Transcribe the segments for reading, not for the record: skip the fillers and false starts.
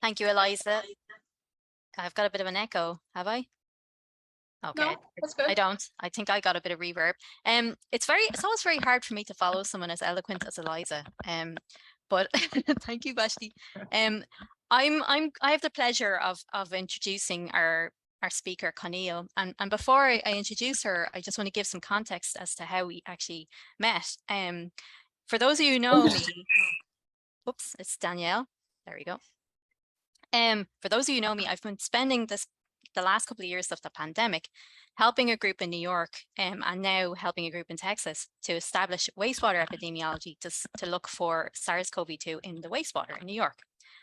Thank you, Eliza. I've got a bit of an echo, have I? Okay, No, that's good. I don't. I think I got a bit of reverb. It's always very hard for me to follow someone as eloquent as Eliza. But thank you, Vashti. I have the pleasure of introducing our speaker, Conniel. And before I introduce her, I just want to give some context as to how we actually met. For those of you who know me, oops, it's Danielle. There we go. For those of you who know me, I've been spending the last couple of years of the pandemic helping a group in New York and now helping a group in Texas to establish wastewater epidemiology to look for SARS-CoV-2 in the wastewater in New York.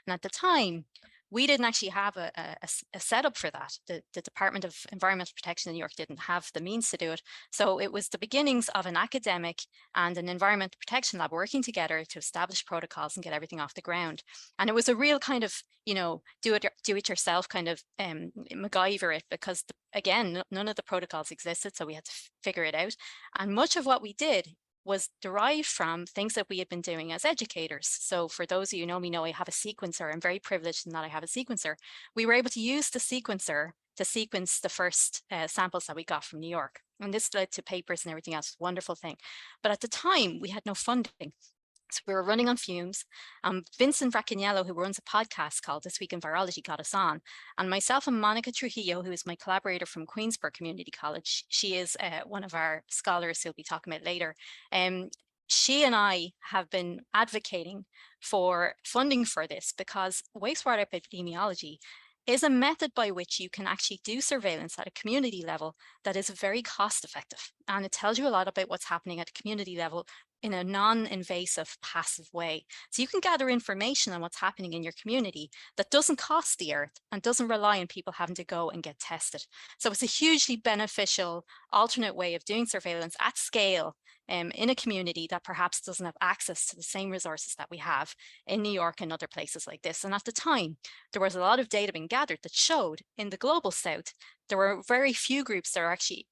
And at the time, we didn't actually have a setup for that. The Department of Environmental Protection in New York didn't have the means to do it. So it was the beginnings of an academic and an environmental protection lab working together to establish protocols and get everything off the ground. And it was a real kind of, you know, do it yourself kind of MacGyver it, because again, none of the protocols existed. So we had to figure it out. And much of what we did was derived from things that we had been doing as educators. So for those of you who know me know I have a sequencer. I'm very privileged in that I have a sequencer. We were able to use the sequencer to sequence the first samples that we got from New York. And this led to papers and everything else, wonderful thing. But at the time, we had no funding. So we were running on fumes. Vincent Racaniello, who runs a podcast called This Week in Virology, got us on. And myself and Monica Trujillo, who is my collaborator from Queensborough Community College, she is one of our scholars who we'll be talking about later. She and I have been advocating for funding for this because wastewater epidemiology is a method by which you can actually do surveillance at a community level that is very cost effective. And it tells you a lot about what's happening at a community level in a non-invasive, passive way. So you can gather information on what's happening in your community that doesn't cost the earth and doesn't rely on people having to go and get tested. So it's a hugely beneficial alternate way of doing surveillance at scale in a community that perhaps doesn't have access to the same resources that we have in New York and other places like this. And at the time, there was a lot of data being gathered that showed in the global south, there were very few groups that are actually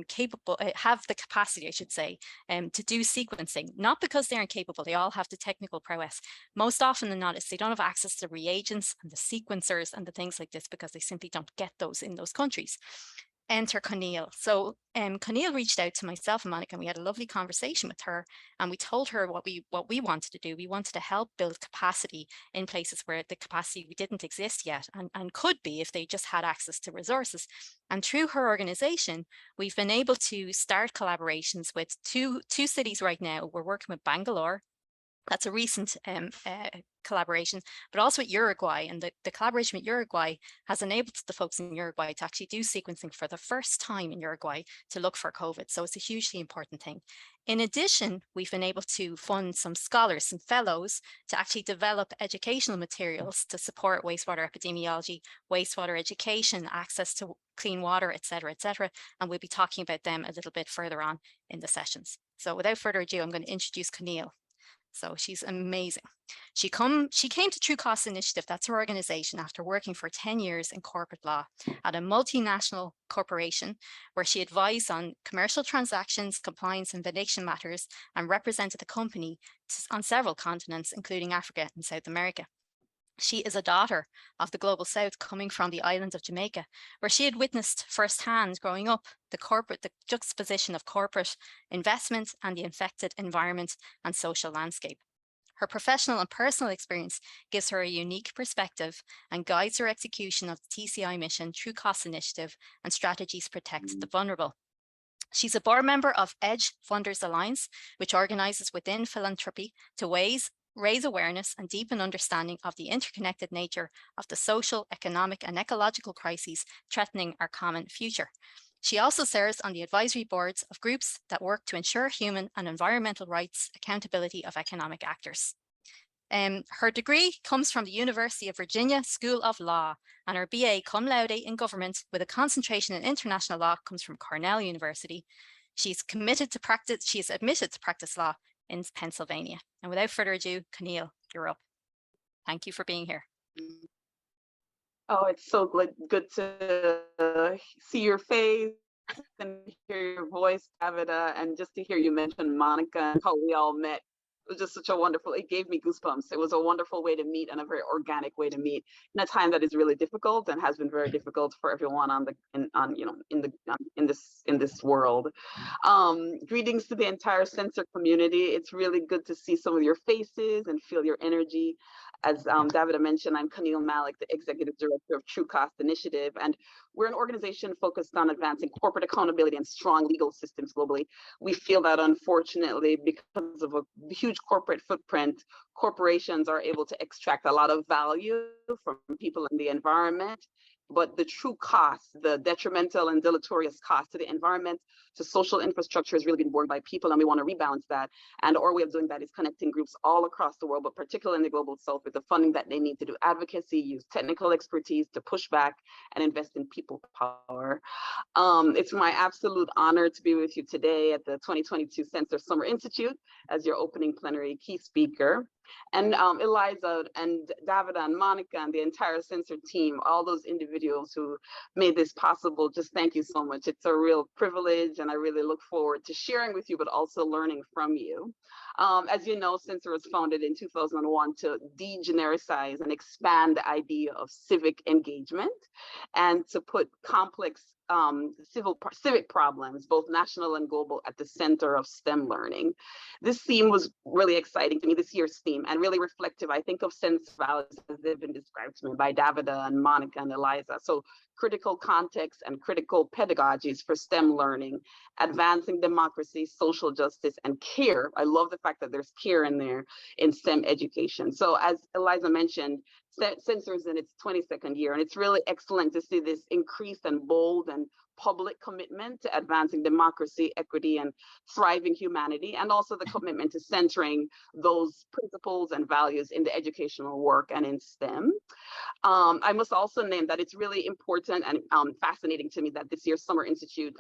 capable, have the capacity, I should say, to do sequencing, not because they aren't capable, they all have the technical prowess. Most often than not, they don't have access to reagents and the sequencers and the things like this because they simply don't get those in those countries. Enter Conniel. So Conniel reached out to myself and Monica, and we had a lovely conversation with her, and we told her what we wanted to do. We wanted to help build capacity in places where the capacity didn't exist yet and could be if they just had access to resources. And through her organization, we've been able to start collaborations with two cities right now. We're working with Bangalore. That's a recent collaboration, but also with Uruguay. And the collaboration with Uruguay has enabled the folks in Uruguay to actually do sequencing for the first time in Uruguay to look for COVID. So it's a hugely important thing. In addition, we've been able to fund some scholars, some fellows, to actually develop educational materials to support wastewater epidemiology, wastewater education, access to clean water, et cetera, et cetera. And we'll be talking about them a little bit further on in the sessions. So without further ado, I'm going to introduce Conniel. So she's amazing. She came to True Cost Initiative, that's her organization, after working for 10 years in corporate law at a multinational corporation where she advised on commercial transactions, compliance and validation matters, and represented the company on several continents, including Africa and South America. She is a daughter of the Global South, coming from the island of Jamaica, where she had witnessed firsthand growing up the juxtaposition of corporate investment and the infected environment and social landscape. Her professional and personal experience gives her a unique perspective and guides her execution of the TCI mission, True Cost Initiative, and strategies protect the vulnerable. She's a board member of Edge Funders Alliance, which organizes within philanthropy to raise awareness and deepen understanding of the interconnected nature of the social, economic, and ecological crises threatening our common future. She also serves on the advisory boards of groups that work to ensure human and environmental rights, accountability of economic actors. Her degree comes from the University of Virginia School of Law, and her BA cum laude in government with a concentration in international law comes from Cornell University. She is admitted to practice law in Pennsylvania. And without further ado, Conniel, you're up. Thank you for being here. Oh, it's so good to see your face and hear your voice, Davida, and just to hear you mention Monica and how we all met was just such a wonderful, it gave me goosebumps. It was a wonderful way to meet and a very organic way to meet in a time that is really difficult and has been very difficult for everyone in this world. Greetings to the entire SENCER community. It's really good to see some of your faces and feel your energy. As Davida mentioned, I'm Conniel Malek, the Executive Director of True Cost Initiative, and we're an organization focused on advancing corporate accountability and strong legal systems globally. We feel that unfortunately, because of a huge corporate footprint, corporations are able to extract a lot of value from people in the environment, but the true cost, the detrimental and deleterious cost to the environment, to social infrastructure is really being borne by people, and we want to rebalance that. And our way of doing that is connecting groups all across the world, but particularly in the global south, with the funding that they need to do advocacy, use technical expertise to push back and invest in people power. It's my absolute honor to be with you today at the 2022 SENCER Summer Institute as your opening plenary key speaker. And Eliza and Davida and Monica and the entire SENCER team, all those individuals who made this possible, just thank you so much. It's a real privilege, and I really look forward to sharing with you, but also learning from you. As you know, SENCER was founded in 2001 to degenericize and expand the idea of civic engagement and to put complex civic problems, both national and global, at the center of STEM learning. This theme was really exciting to me, this year's theme, and really reflective, I think, of SENCER values as they've been described to me by Davida and Monica and Eliza. So critical context and critical pedagogies for STEM learning, advancing democracy, social justice, and care. I love the fact that there's care in there in STEM education. So as Eliza mentioned, SENCER is in its 22nd year, and it's really excellent to see this increased and bold and public commitment to advancing democracy, equity, and thriving humanity, and also the commitment to centering those principles and values in the educational work and in STEM. I must also name that it's really important and fascinating to me that this year's Summer Institute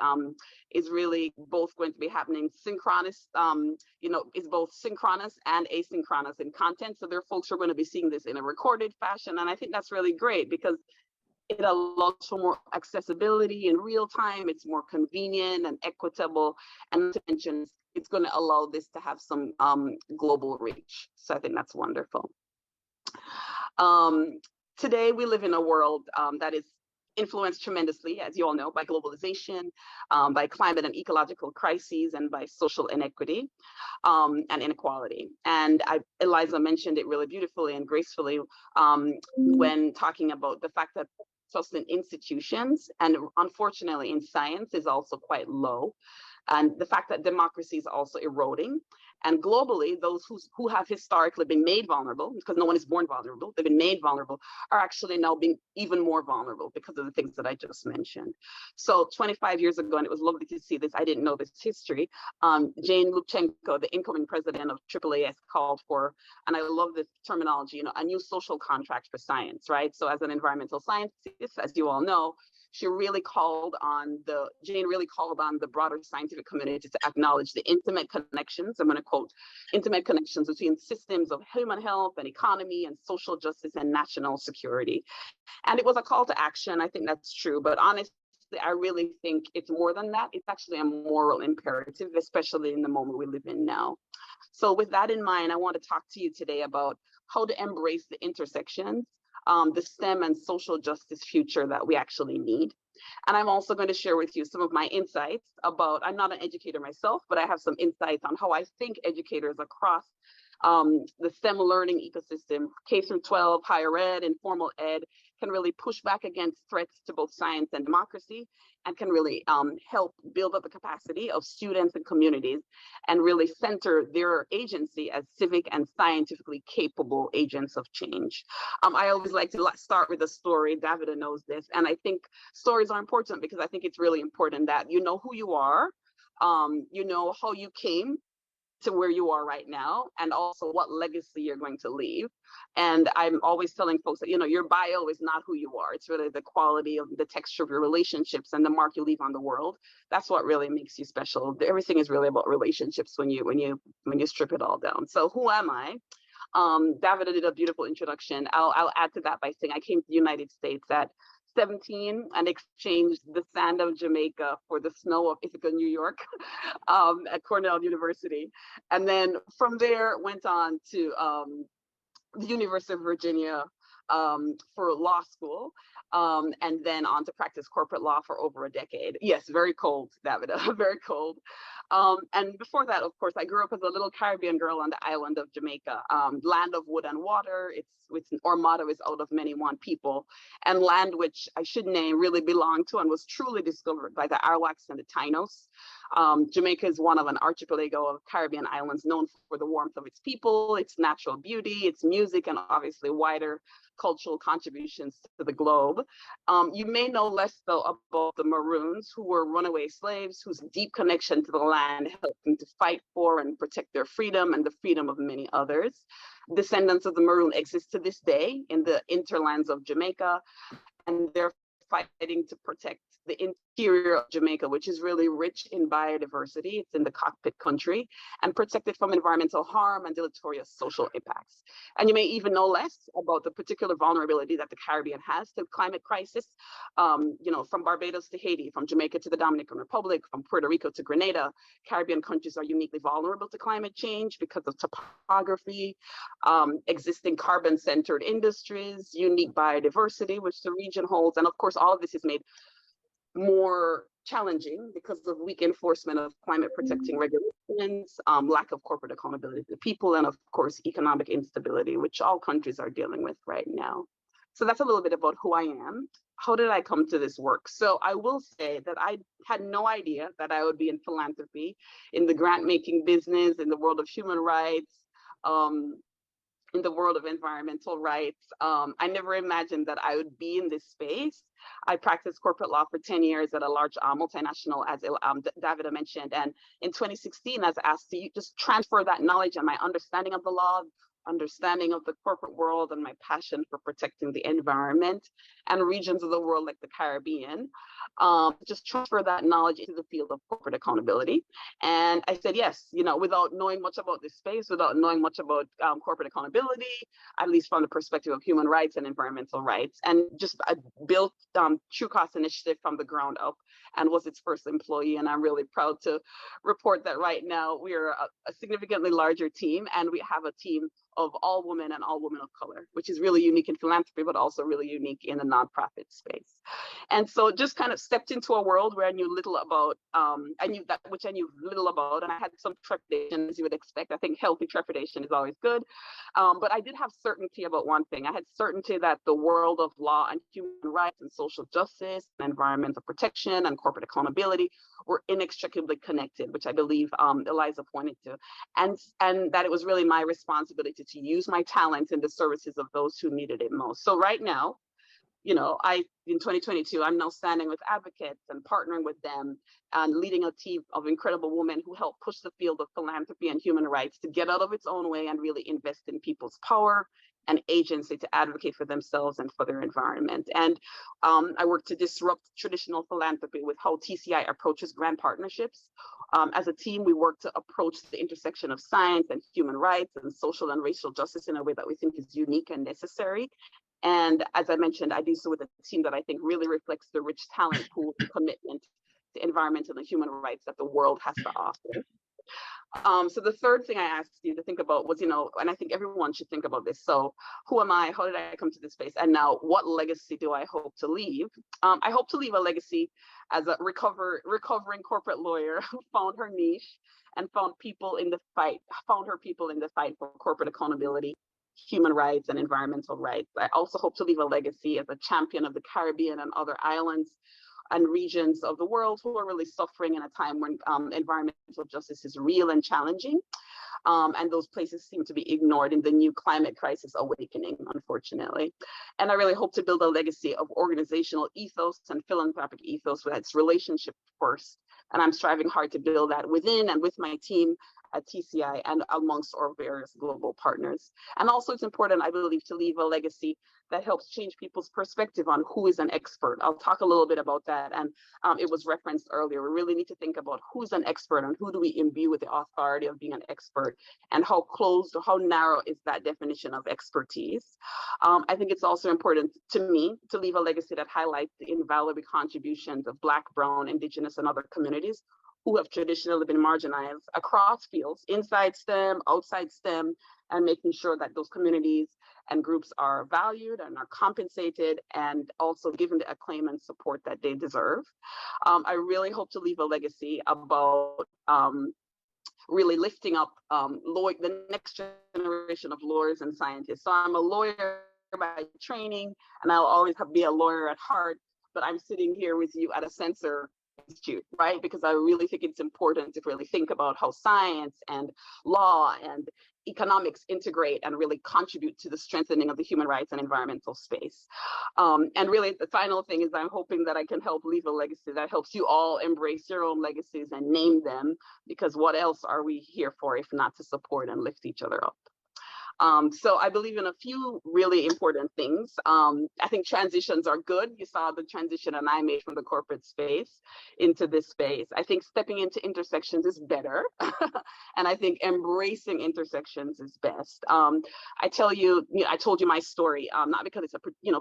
is really both going to be happening synchronous, is both synchronous and asynchronous in content. So there are folks who are going to be seeing this in a recorded fashion. And I think that's really great because it allows for more accessibility in real time. It's more convenient and equitable. And to mention, it's going to allow this to have some global reach. So I think that's wonderful. Today, we live in a world that is influenced tremendously, as you all know, by globalization, by climate and ecological crises, and by social inequity and inequality. And Eliza mentioned it really beautifully and gracefully when talking about the fact that trust in institutions, and unfortunately in science, is also quite low. And the fact that democracy is also eroding. And globally, those who have historically been made vulnerable, because no one is born vulnerable, they've been made vulnerable, are actually now being even more vulnerable because of the things that I just mentioned. So 25 years ago, and it was lovely to see this, I didn't know this history, Jane Lubchenco, the incoming president of AAAS, called for, and I love this terminology, a new social contract for science, right? So as an environmental scientist, as you all know, Jane really called on the broader scientific community to acknowledge the intimate connections, I'm going to quote, intimate connections between systems of human health and economy and social justice and national security. And it was a call to action. I think that's true. But honestly, I really think it's more than that. It's actually a moral imperative, especially in the moment we live in now. So with that in mind, I want to talk to you today about how to embrace the intersections, the STEM and social justice future that we actually need. And I'm also going to share with you some of my insights about, I'm not an educator myself, but I have some insights on how I think educators across the STEM learning ecosystem, K through 12, higher ed, informal ed, can really push back against threats to both science and democracy, and can really help build up the capacity of students and communities and really center their agency as civic and scientifically capable agents of change. I always like to start with a story. Davida knows this, and I think stories are important because I think it's really important that you know who you are, you know how you came to where you are right now, and also what legacy you're going to leave. And I'm always telling folks that, your bio is not who you are. It's really the quality of the texture of your relationships and the mark you leave on the world. That's what really makes you special. Everything is really about relationships when you strip it all down. So who am I? Davida did a beautiful introduction. I'll add to that by saying I came to the United States at 17 and exchanged the sand of Jamaica for the snow of Ithaca, New York, at Cornell University. And then from there went on to the University of Virginia for law school, and then on to practice corporate law for over a decade. Yes, very cold, Davida, very cold. And before that, of course, I grew up as a little Caribbean girl on the island of Jamaica, land of wood and water. Our motto is out of many one people, and land which I should name really belonged to and was truly discovered by the Arawaks and the Tainos. Jamaica is one of an archipelago of Caribbean islands known for the warmth of its people, its natural beauty, its music, and obviously wider cultural contributions to the globe. You may know less though about the Maroons, who were runaway slaves whose deep connection to the land helped them to fight for and protect their freedom and the freedom of many others. Descendants of the Maroon exist to this day in the interlands of Jamaica, and they're fighting to protect the interior of Jamaica, which is really rich in biodiversity. It's in the cockpit country, and protected from environmental harm and deleterious social impacts. And you may even know less about the particular vulnerability that the Caribbean has to climate crisis. From Barbados to Haiti, from Jamaica to the Dominican Republic, from Puerto Rico to Grenada, Caribbean countries are uniquely vulnerable to climate change because of topography, existing carbon-centered industries, unique biodiversity, which the region holds. And of course, all of this is made more challenging because of weak enforcement of climate protecting regulations, lack of corporate accountability to people, and of course, economic instability, which all countries are dealing with right now. So that's a little bit about who I am. How did I come to this work? So I will say that I had no idea that I would be in philanthropy, in the grant-making business, in the world of human rights, in the world of environmental rights. I never imagined that I would be in this space. I practiced corporate law for 10 years at a large multinational, as Davida mentioned. And in 2016, I was asked to just transfer that knowledge and my understanding of the law, understanding of the corporate world, and my passion for protecting the environment and regions of the world like the Caribbean, just transfer that knowledge into the field of corporate accountability. And I said yes, without knowing much about this space, without knowing much about corporate accountability, at least from the perspective of human rights and environmental rights, and just built True Cost Initiative from the ground up and was its first employee. And I'm really proud to report that right now we are a significantly larger team, and we have a team of all women and all women of color, which is really unique in philanthropy, but also really unique in the nonprofit space. And so just kind of stepped into a world where I knew little about, and I had some trepidation, as you would expect. I think healthy trepidation is always good. But I did have certainty about one thing. I had certainty that the world of law and human rights and social justice and environmental protection and corporate accountability were inextricably connected, which I believe Eliza pointed to, and that it was really my responsibility to use my talents in the services of those who needed it most. So right now, in 2022, I'm now standing with advocates and partnering with them and leading a team of incredible women who help push the field of philanthropy and human rights to get out of its own way and really invest in people's power and agency to advocate for themselves and for their environment. And I work to disrupt traditional philanthropy with how TCI approaches grant partnerships. As a team, we work to approach the intersection of science and human rights and social and racial justice in a way that we think is unique and necessary. And as I mentioned, I do so with a team that I think really reflects the rich talent pool and commitment to environmental and human rights that the world has to offer. So the third thing I asked you to think about was, and I think everyone should think about this. So who am I? How did I come to this space? And now what legacy do I hope to leave? I hope to leave a legacy as a recovering corporate lawyer who found her niche and found her people in the fight for corporate accountability, human rights, and environmental rights. I also hope to leave a legacy as a champion of the Caribbean and other islands and regions of the world who are really suffering in a time when environmental justice is real and challenging. And those places seem to be ignored in the new climate crisis awakening, unfortunately. And I really hope to build a legacy of organizational ethos and philanthropic ethos with its relationship first. And I'm striving hard to build that within and with my team at TCI and amongst our various global partners. And also it's important, I believe, to leave a legacy that helps change people's perspective on who is an expert. I'll talk a little bit about that. And it was referenced earlier. We really need to think about who's an expert and who do we imbue with the authority of being an expert, and how closed or how narrow is that definition of expertise. I think it's also important to me to leave a legacy that highlights the invaluable contributions of Black, Brown, Indigenous, and other communities who have traditionally been marginalized across fields, inside STEM, outside STEM, and making sure that those communities and groups are valued and are compensated and also given the acclaim and support that they deserve. I really hope to leave a legacy about really lifting up the next generation of lawyers and scientists. So I'm a lawyer by training, and I'll always be a lawyer at heart, but I'm sitting here with you at a SENCER Institute, right? Because I really think it's important to really think about how science and law and economics integrate and really contribute to the strengthening of the human rights and environmental space. And really the final thing is I'm hoping that I can help leave a legacy that helps you all embrace your own legacies and name them, because what else are we here for if not to support and lift each other up? So I believe in a few really important things. I think transitions are good. You saw the transition that I made from the corporate space into this space. I think stepping into intersections is better. And I think embracing intersections is best. I told you my story, not because it's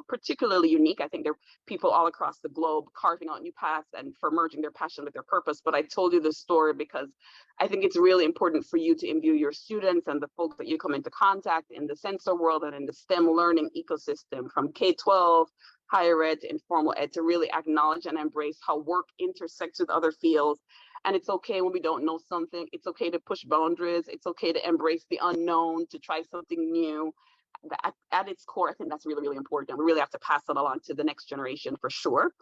particularly unique. I think there are people all across the globe carving out new paths and for merging their passion with their purpose. But I told you this story because I think it's really important for you to imbue your students and the folks that you come into contact in the SENCER world and in the STEM learning ecosystem from K-12, higher ed to informal ed, to really acknowledge and embrace how work intersects with other fields. And it's okay when we don't know something. It's okay to push boundaries. It's okay to embrace the unknown, to try something new. At its core, I think that's really, really important. We really have to pass that along to the next generation for sure.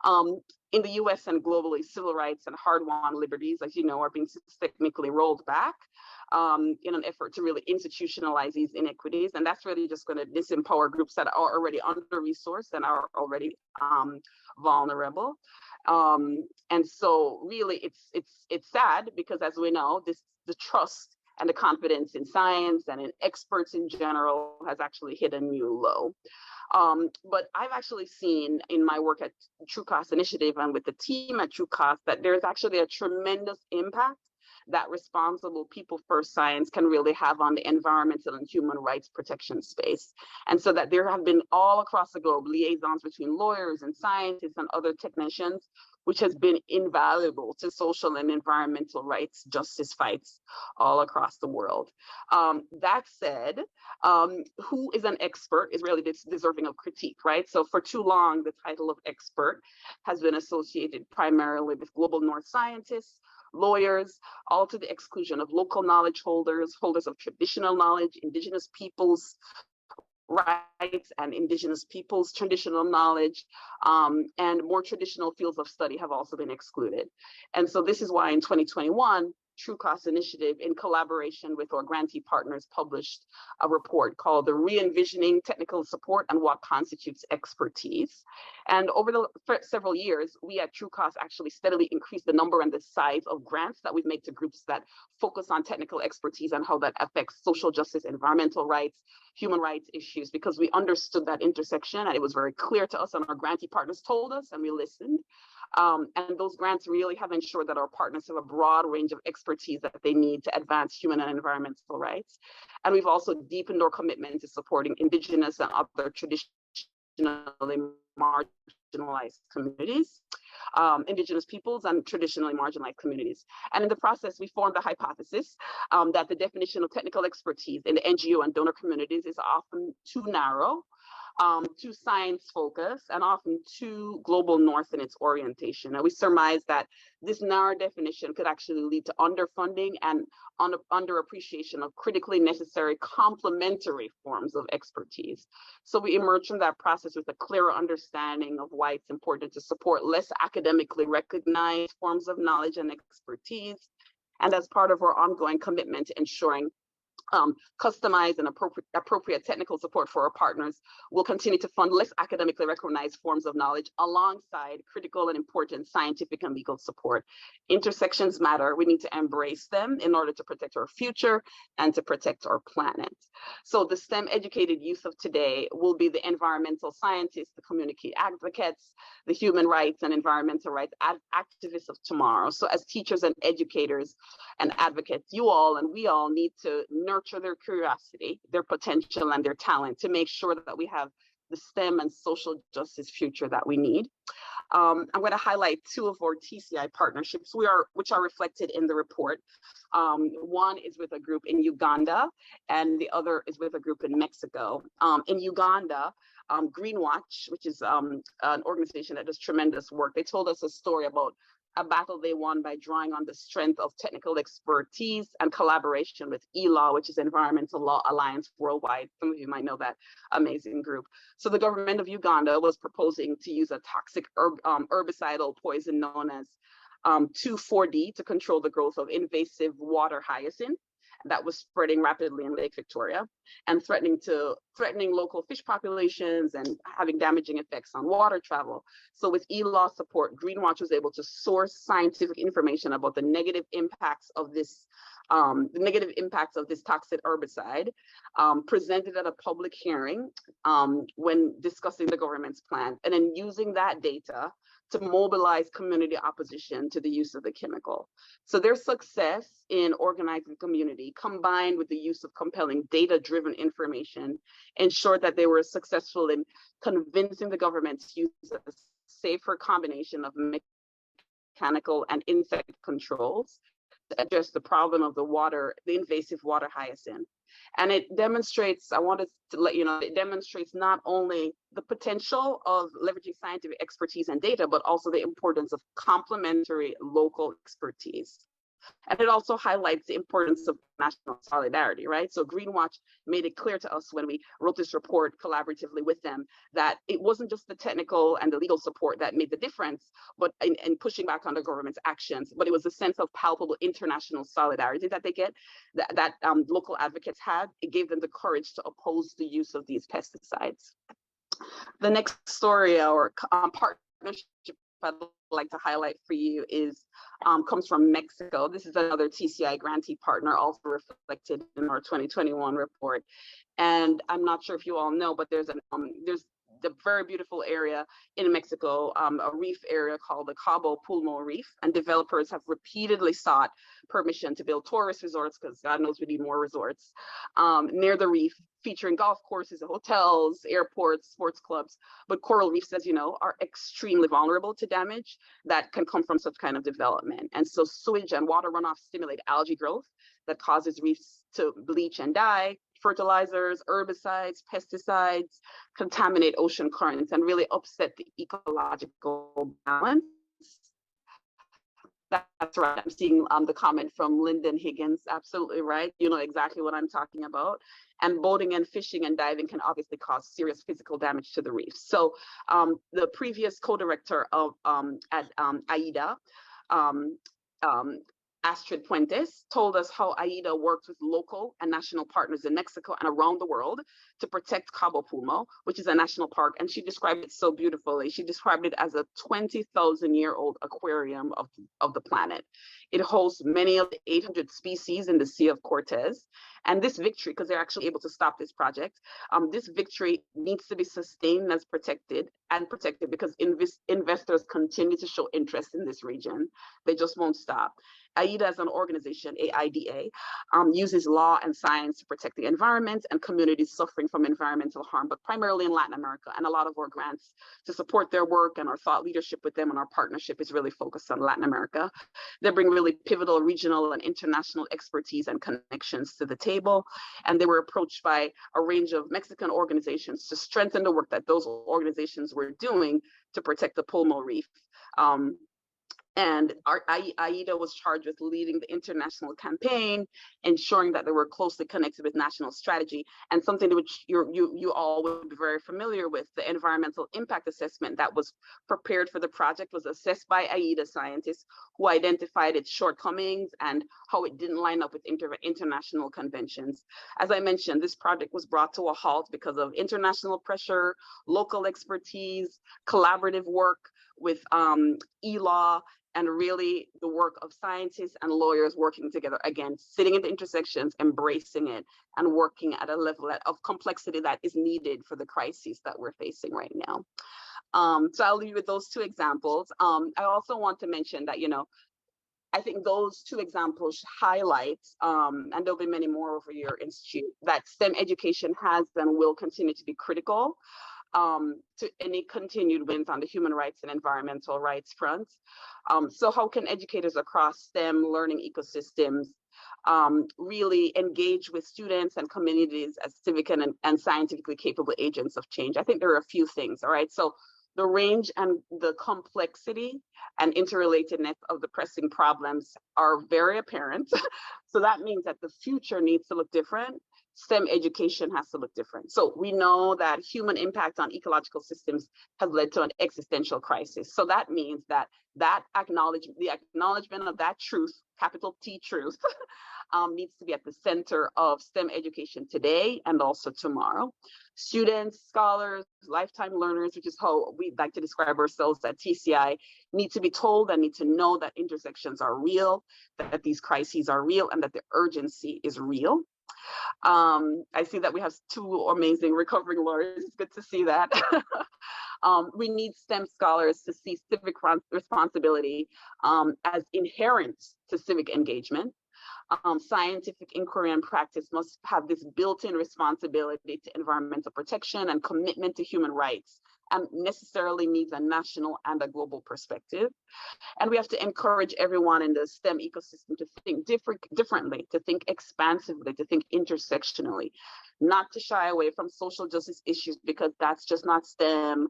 In the US and globally, civil rights and hard-won liberties, as you know, are being systemically rolled back in an effort to really institutionalize these inequities. And that's really just going to disempower groups that are already under-resourced and are already vulnerable. And so really it's sad because, as we know, the trust and the confidence in science and in experts in general has actually hit a new low. But I've actually seen in my work at True Cost Initiative and with the team at True Cost that there's actually a tremendous impact that responsible people first science can really have on the environmental and human rights protection space. And so that there have been all across the globe liaisons between lawyers and scientists and other technicians, which has been invaluable to social and environmental rights justice fights all across the world. That said, who is an expert is really deserving of critique, right? So for too long, the title of expert has been associated primarily with global North scientists, lawyers, all to the exclusion of local knowledge holders, holders of traditional knowledge, Indigenous peoples' rights and Indigenous peoples' traditional knowledge, and more traditional fields of study have also been excluded. And so this is why in 2021, True Cost Initiative, in collaboration with our grantee partners, published a report called The Re-envisioning Technical Support and What Constitutes Expertise. And over the several years, we at True Cost actually steadily increased the number and the size of grants that we've made to groups that focus on technical expertise and how that affects social justice, environmental rights, human rights issues, because we understood that intersection and it was very clear to us, and our grantee partners told us and we listened. And those grants really have ensured that our partners have a broad range of expertise that they need to advance human and environmental rights. And we've also deepened our commitment to supporting Indigenous and other traditionally marginalized communities, Indigenous peoples and traditionally marginalized communities. And in the process, we formed a hypothesis that the definition of technical expertise in the NGO and donor communities is often too narrow, too science focused, and often too global North in its orientation. And we surmise that this narrow definition could actually lead to underfunding and underappreciation of critically necessary complementary forms of expertise. So we emerged from that process with a clearer understanding of why it's important to support less academically recognized forms of knowledge and expertise. And as part of our ongoing commitment to ensuring customized and appropriate technical support for our partners. We'll continue to fund less academically recognized forms of knowledge alongside critical and important scientific and legal support. Intersections matter. We need to embrace them in order to protect our future and to protect our planet. So the STEM educated youth of today will be the environmental scientists, the community advocates, the human rights and environmental rights activists of tomorrow. So as teachers and educators and advocates, you all and we all need to nurture their curiosity, their potential, and their talent to make sure that we have the STEM and social justice future that we need. I'm going to highlight two of our TCI partnerships which are reflected in the report. One is with a group in Uganda, and the other is with a group in Mexico. In Uganda, Greenwatch, which is an organization that does tremendous work, they told us a story about a battle they won by drawing on the strength of technical expertise and collaboration with ELAW, which is Environmental Law Alliance Worldwide. Some of you might know that amazing group. So the government of Uganda was proposing to use a toxic herbicidal poison known as 2,4-D to control the growth of invasive water hyacinth that was spreading rapidly in Lake Victoria and threatening local fish populations and having damaging effects on water travel. So with ELAW support, Greenwatch was able to source scientific information about the negative impacts of this toxic herbicide, presented at a public hearing when discussing the government's plan, and then using that data to mobilize community opposition to the use of the chemical. So their success in organizing the community, combined with the use of compelling data-driven information, ensured that they were successful in convincing the government to use a safer combination of mechanical and insect controls to address the problem of the invasive water hyacinth. And it demonstrates, I wanted to let you know, it demonstrates not only the potential of leveraging scientific expertise and data, but also the importance of complementary local expertise. And it also highlights the importance of national solidarity, right? So Greenwatch made it clear to us when we wrote this report collaboratively with them that it wasn't just the technical and the legal support that made the difference, but in pushing back on the government's actions, but it was a sense of palpable international solidarity that they get, that local advocates had. It gave them the courage to oppose the use of these pesticides. The next story or partnership I'd like to highlight for you comes from Mexico. This is another TCI grantee partner, also reflected in our 2021 report. And I'm not sure if you all know, but there's the very beautiful area in Mexico, a reef area called the Cabo Pulmo Reef, and developers have repeatedly sought permission to build tourist resorts, because God knows we need more resorts, near the reef, featuring golf courses, hotels, airports, sports clubs. But coral reefs, as you know, are extremely vulnerable to damage that can come from such kind of development. And so sewage and water runoff stimulate algae growth that causes reefs to bleach and die. Fertilizers, herbicides, pesticides contaminate ocean currents and really upset the ecological balance. That's right. I'm seeing the comment from Lyndon Higgins. Absolutely right. You know exactly what I'm talking about. And boating and fishing and diving can obviously cause serious physical damage to the reefs. So the previous co-director of at AIDA, Astrid Puentes, told us how AIDA works with local and national partners in Mexico and around the world to protect Cabo Pulmo, which is a national park. And she described it so beautifully. She described it as a 20,000-year-old aquarium of the planet. It hosts many of the 800 species in the Sea of Cortez. And this victory, because they're actually able to stop this project, this victory needs to be sustained as protected because investors continue to show interest in this region. They just won't stop. AIDA as an organization, AIDA, uses law and science to protect the environment and communities suffering from environmental harm, but primarily in Latin America. And a lot of our grants to support their work and our thought leadership with them and our partnership is really focused on Latin America. They bring really pivotal regional and international expertise and connections to the table. And they were approached by a range of Mexican organizations to strengthen the work that those organizations were doing to protect the Pulmo Reef. And AIDA was charged with leading the international campaign, ensuring that they were closely connected with national strategy. And something which you all would be very familiar with, the environmental impact assessment that was prepared for the project was assessed by AIDA scientists who identified its shortcomings and how it didn't line up with international conventions. As I mentioned, this project was brought to a halt because of international pressure, local expertise, collaborative work with e-law, and really the work of scientists and lawyers working together, again, sitting at the intersections, embracing it, and working at a level of complexity that is needed for the crises that we're facing right now. So I'll leave you with those two examples. I also want to mention that, I think those two examples highlight, and there'll be many more over your institute, that STEM education has and will continue to be critical to any continued wins on the human rights and environmental rights front. So how can educators across STEM learning ecosystems really engage with students and communities as civic and scientifically capable agents of change? I think there are a few things, all right? So the range and the complexity and interrelatedness of the pressing problems are very apparent. So that means that the future needs to look different. STEM education has to look different. So we know that human impact on ecological systems has led to an existential crisis. So that means that the acknowledgement of that truth, capital T truth, needs to be at the center of STEM education today and also tomorrow. Students, scholars, lifetime learners, which is how we like to describe ourselves at TCI, need to be told and need to know that intersections are real, that these crises are real, and that the urgency is real. I see that we have two amazing recovering lawyers. It's good to see that. We need STEM scholars to see civic responsibility as inherent to civic engagement. Scientific inquiry and practice must have this built-in responsibility to environmental protection and commitment to human rights, and necessarily needs a national and a global perspective. And we have to encourage everyone in the STEM ecosystem to think differently, to think expansively, to think intersectionally, not to shy away from social justice issues because that's just not STEM.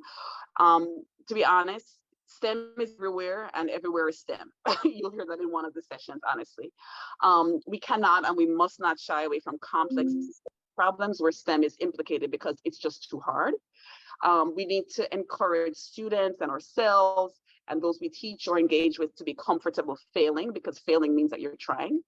To be honest, STEM is everywhere and everywhere is STEM. You'll hear that in one of the sessions, honestly. We cannot and we must not shy away from complex problems where STEM is implicated because it's just too hard. We need to encourage students and ourselves and those we teach or engage with to be comfortable failing, because failing means that you're trying.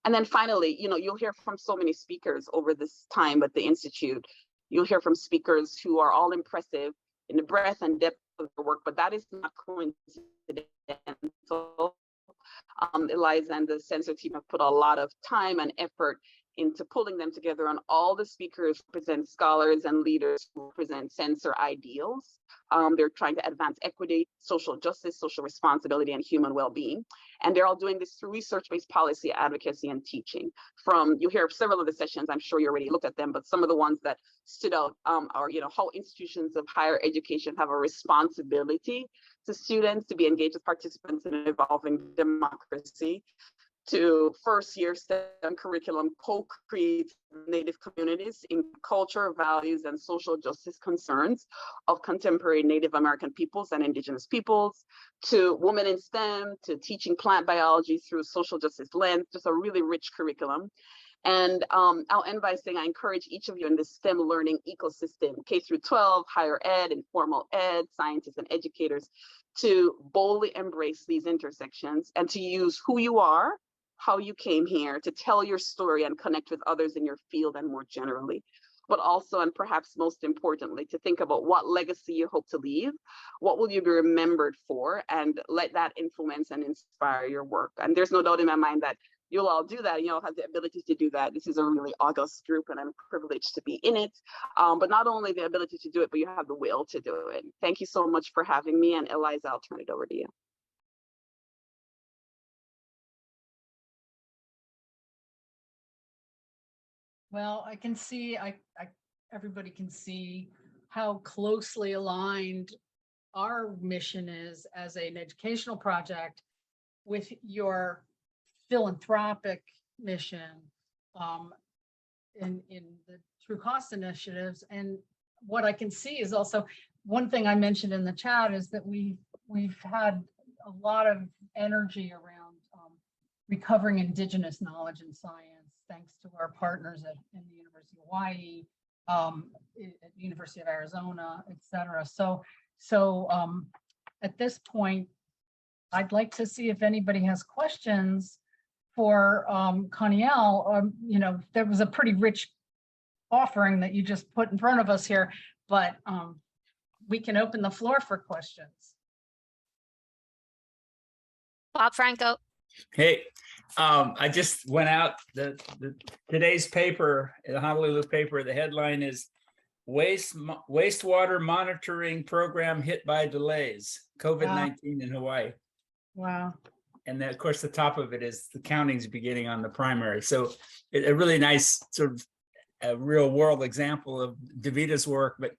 And then finally, you'll hear from so many speakers over this time at the Institute. You'll hear from speakers who are all impressive in the breadth and depth of their work, but that is not coincidental. Eliza and the SENCER team have put a lot of time and effort into pulling them together, and all the speakers represent scholars and leaders who represent SENCER ideals. They're trying to advance equity, social justice, social responsibility, and human well-being. And they're all doing this through research-based policy, advocacy, and teaching. You hear several of the sessions, I'm sure you already looked at them, but some of the ones that stood out are, how institutions of higher education have a responsibility to students to be engaged as participants in evolving democracy, to first-year STEM curriculum co-create Native communities in culture, values, and social justice concerns of contemporary Native American peoples and Indigenous peoples, to women in STEM, to teaching plant biology through social justice lens, just a really rich curriculum. And I'll end by saying I encourage each of you in this STEM learning ecosystem, K through 12, higher ed, informal ed, scientists and educators, to boldly embrace these intersections and to use who you are, how you came here, to tell your story and connect with others in your field and more generally. But also, and perhaps most importantly, to think about what legacy you hope to leave, what will you be remembered for, and let that influence and inspire your work. And there's no doubt in my mind that you'll all do that, have the ability to do that. This is a really august group and I'm privileged to be in it. But not only the ability to do it, but you have the will to do it. Thank you so much for having me. And Eliza, I'll turn it over to you. Well, I can see, everybody can see how closely aligned our mission is as an educational project with your philanthropic mission in the True Cost initiatives. And what I can see is also, one thing I mentioned in the chat is that we've had a lot of energy around recovering Indigenous knowledge and science, thanks to our partners in the University of Hawaii, at the University of Arizona, et cetera. So at this point, I'd like to see if anybody has questions for Conniel. You know, there was a pretty rich offering that you just put in front of us here, but we can open the floor for questions. Bob Franco. Hey, I just went out today's paper, the Honolulu paper. The headline is Wastewater Monitoring Program Hit by Delays, COVID-19 in Hawaii. Wow. And then, of course, the top of it is the counting's beginning on the primary. So a really nice sort of a real world example of Davita's work. But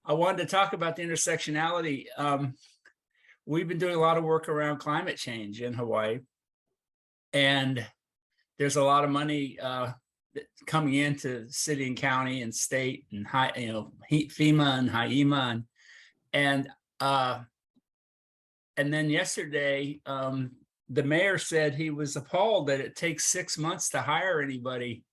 I wanted to talk about the intersectionality. We've been doing a lot of work around climate change in Hawaii. And there's a lot of money coming into city and county and state and FEMA and HIEMA and then yesterday the mayor said he was appalled that it takes 6 months to hire anybody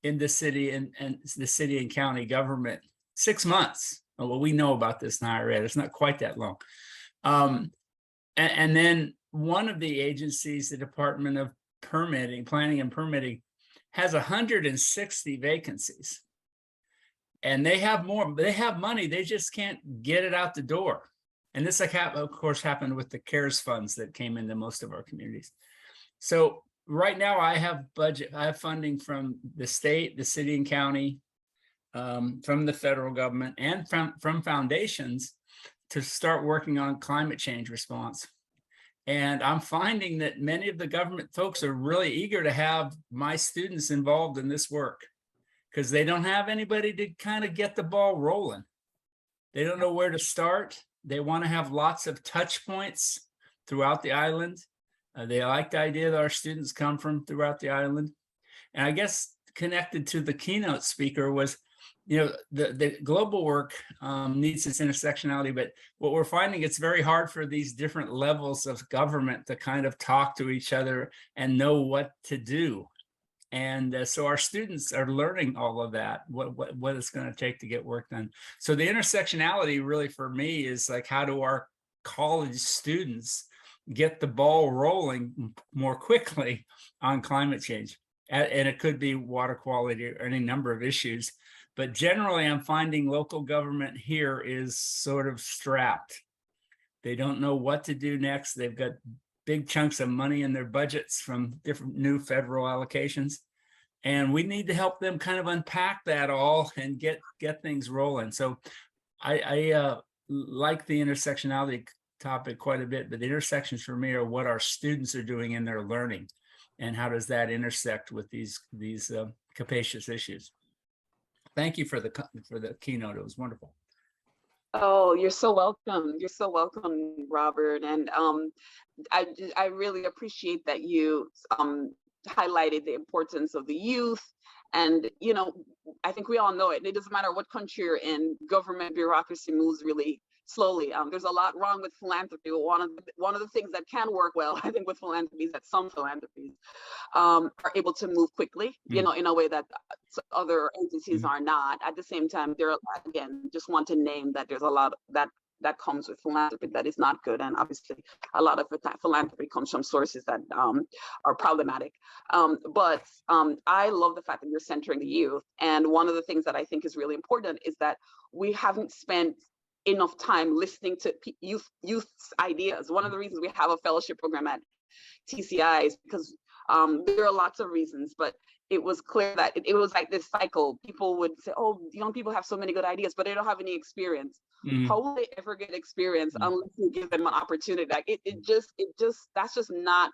in the city and the city and county government. 6 months. Well, we know about this in higher ed. It's not quite that long. And then one of the agencies, the Department of Planning and Permitting, has 160 vacancies. And they have more, they have money, they just can't get it out the door. And this, of course, happened with the CARES funds that came into most of our communities. So right now I have funding from the state, the city and county, from the federal government, and from foundations to start working on climate change response. And I'm finding that many of the government folks are really eager to have my students involved in this work because they don't have anybody to kind of get the ball rolling. They don't know where to start. They want to have lots of touch points throughout the island. They like the idea that our students come from throughout the island. And I guess connected to the keynote speaker was, you know, the global work needs this intersectionality, but what we're finding, it's very hard for these different levels of government to kind of talk to each other and know what to do. And so our students are learning all of that, what it's going to take to get work done. So the intersectionality really for me is like, how do our college students get the ball rolling more quickly on climate change? And it could be water quality or any number of issues. But generally, I'm finding local government here is sort of strapped. They don't know what to do next. They've got big chunks of money in their budgets from different new federal allocations. And we need to help them kind of unpack that all and get things rolling. So I like the intersectionality topic quite a bit, but the intersections for me are what our students are doing in their learning and how does that intersect with these capacious issues. Thank you for the keynote. It was wonderful. Oh, you're so welcome. You're so welcome, Robert. And I really appreciate that you highlighted the importance of the youth. And, you know, I think we all know it. It doesn't matter what country you're in, government bureaucracy moves really slowly. There's a lot wrong with philanthropy. One of the things that can work well, I think, with philanthropy is that some philanthrophies are able to move quickly, you know, in a way that other agencies are not. At the same time, there are, again, just want to name that there's a lot that comes with philanthropy that is not good, and obviously a lot of philanthropy comes from sources that are problematic. But I love the fact that you're centering the youth, and one of the things that I think is really important is that we haven't spent enough time listening to youth's ideas. One of the reasons we have a fellowship program at TCI is because there are lots of reasons, but it was clear that it was like this cycle. People would say, oh, young people have so many good ideas, but they don't have any experience. How will they ever get experience unless you give them an opportunity? Like that's just not,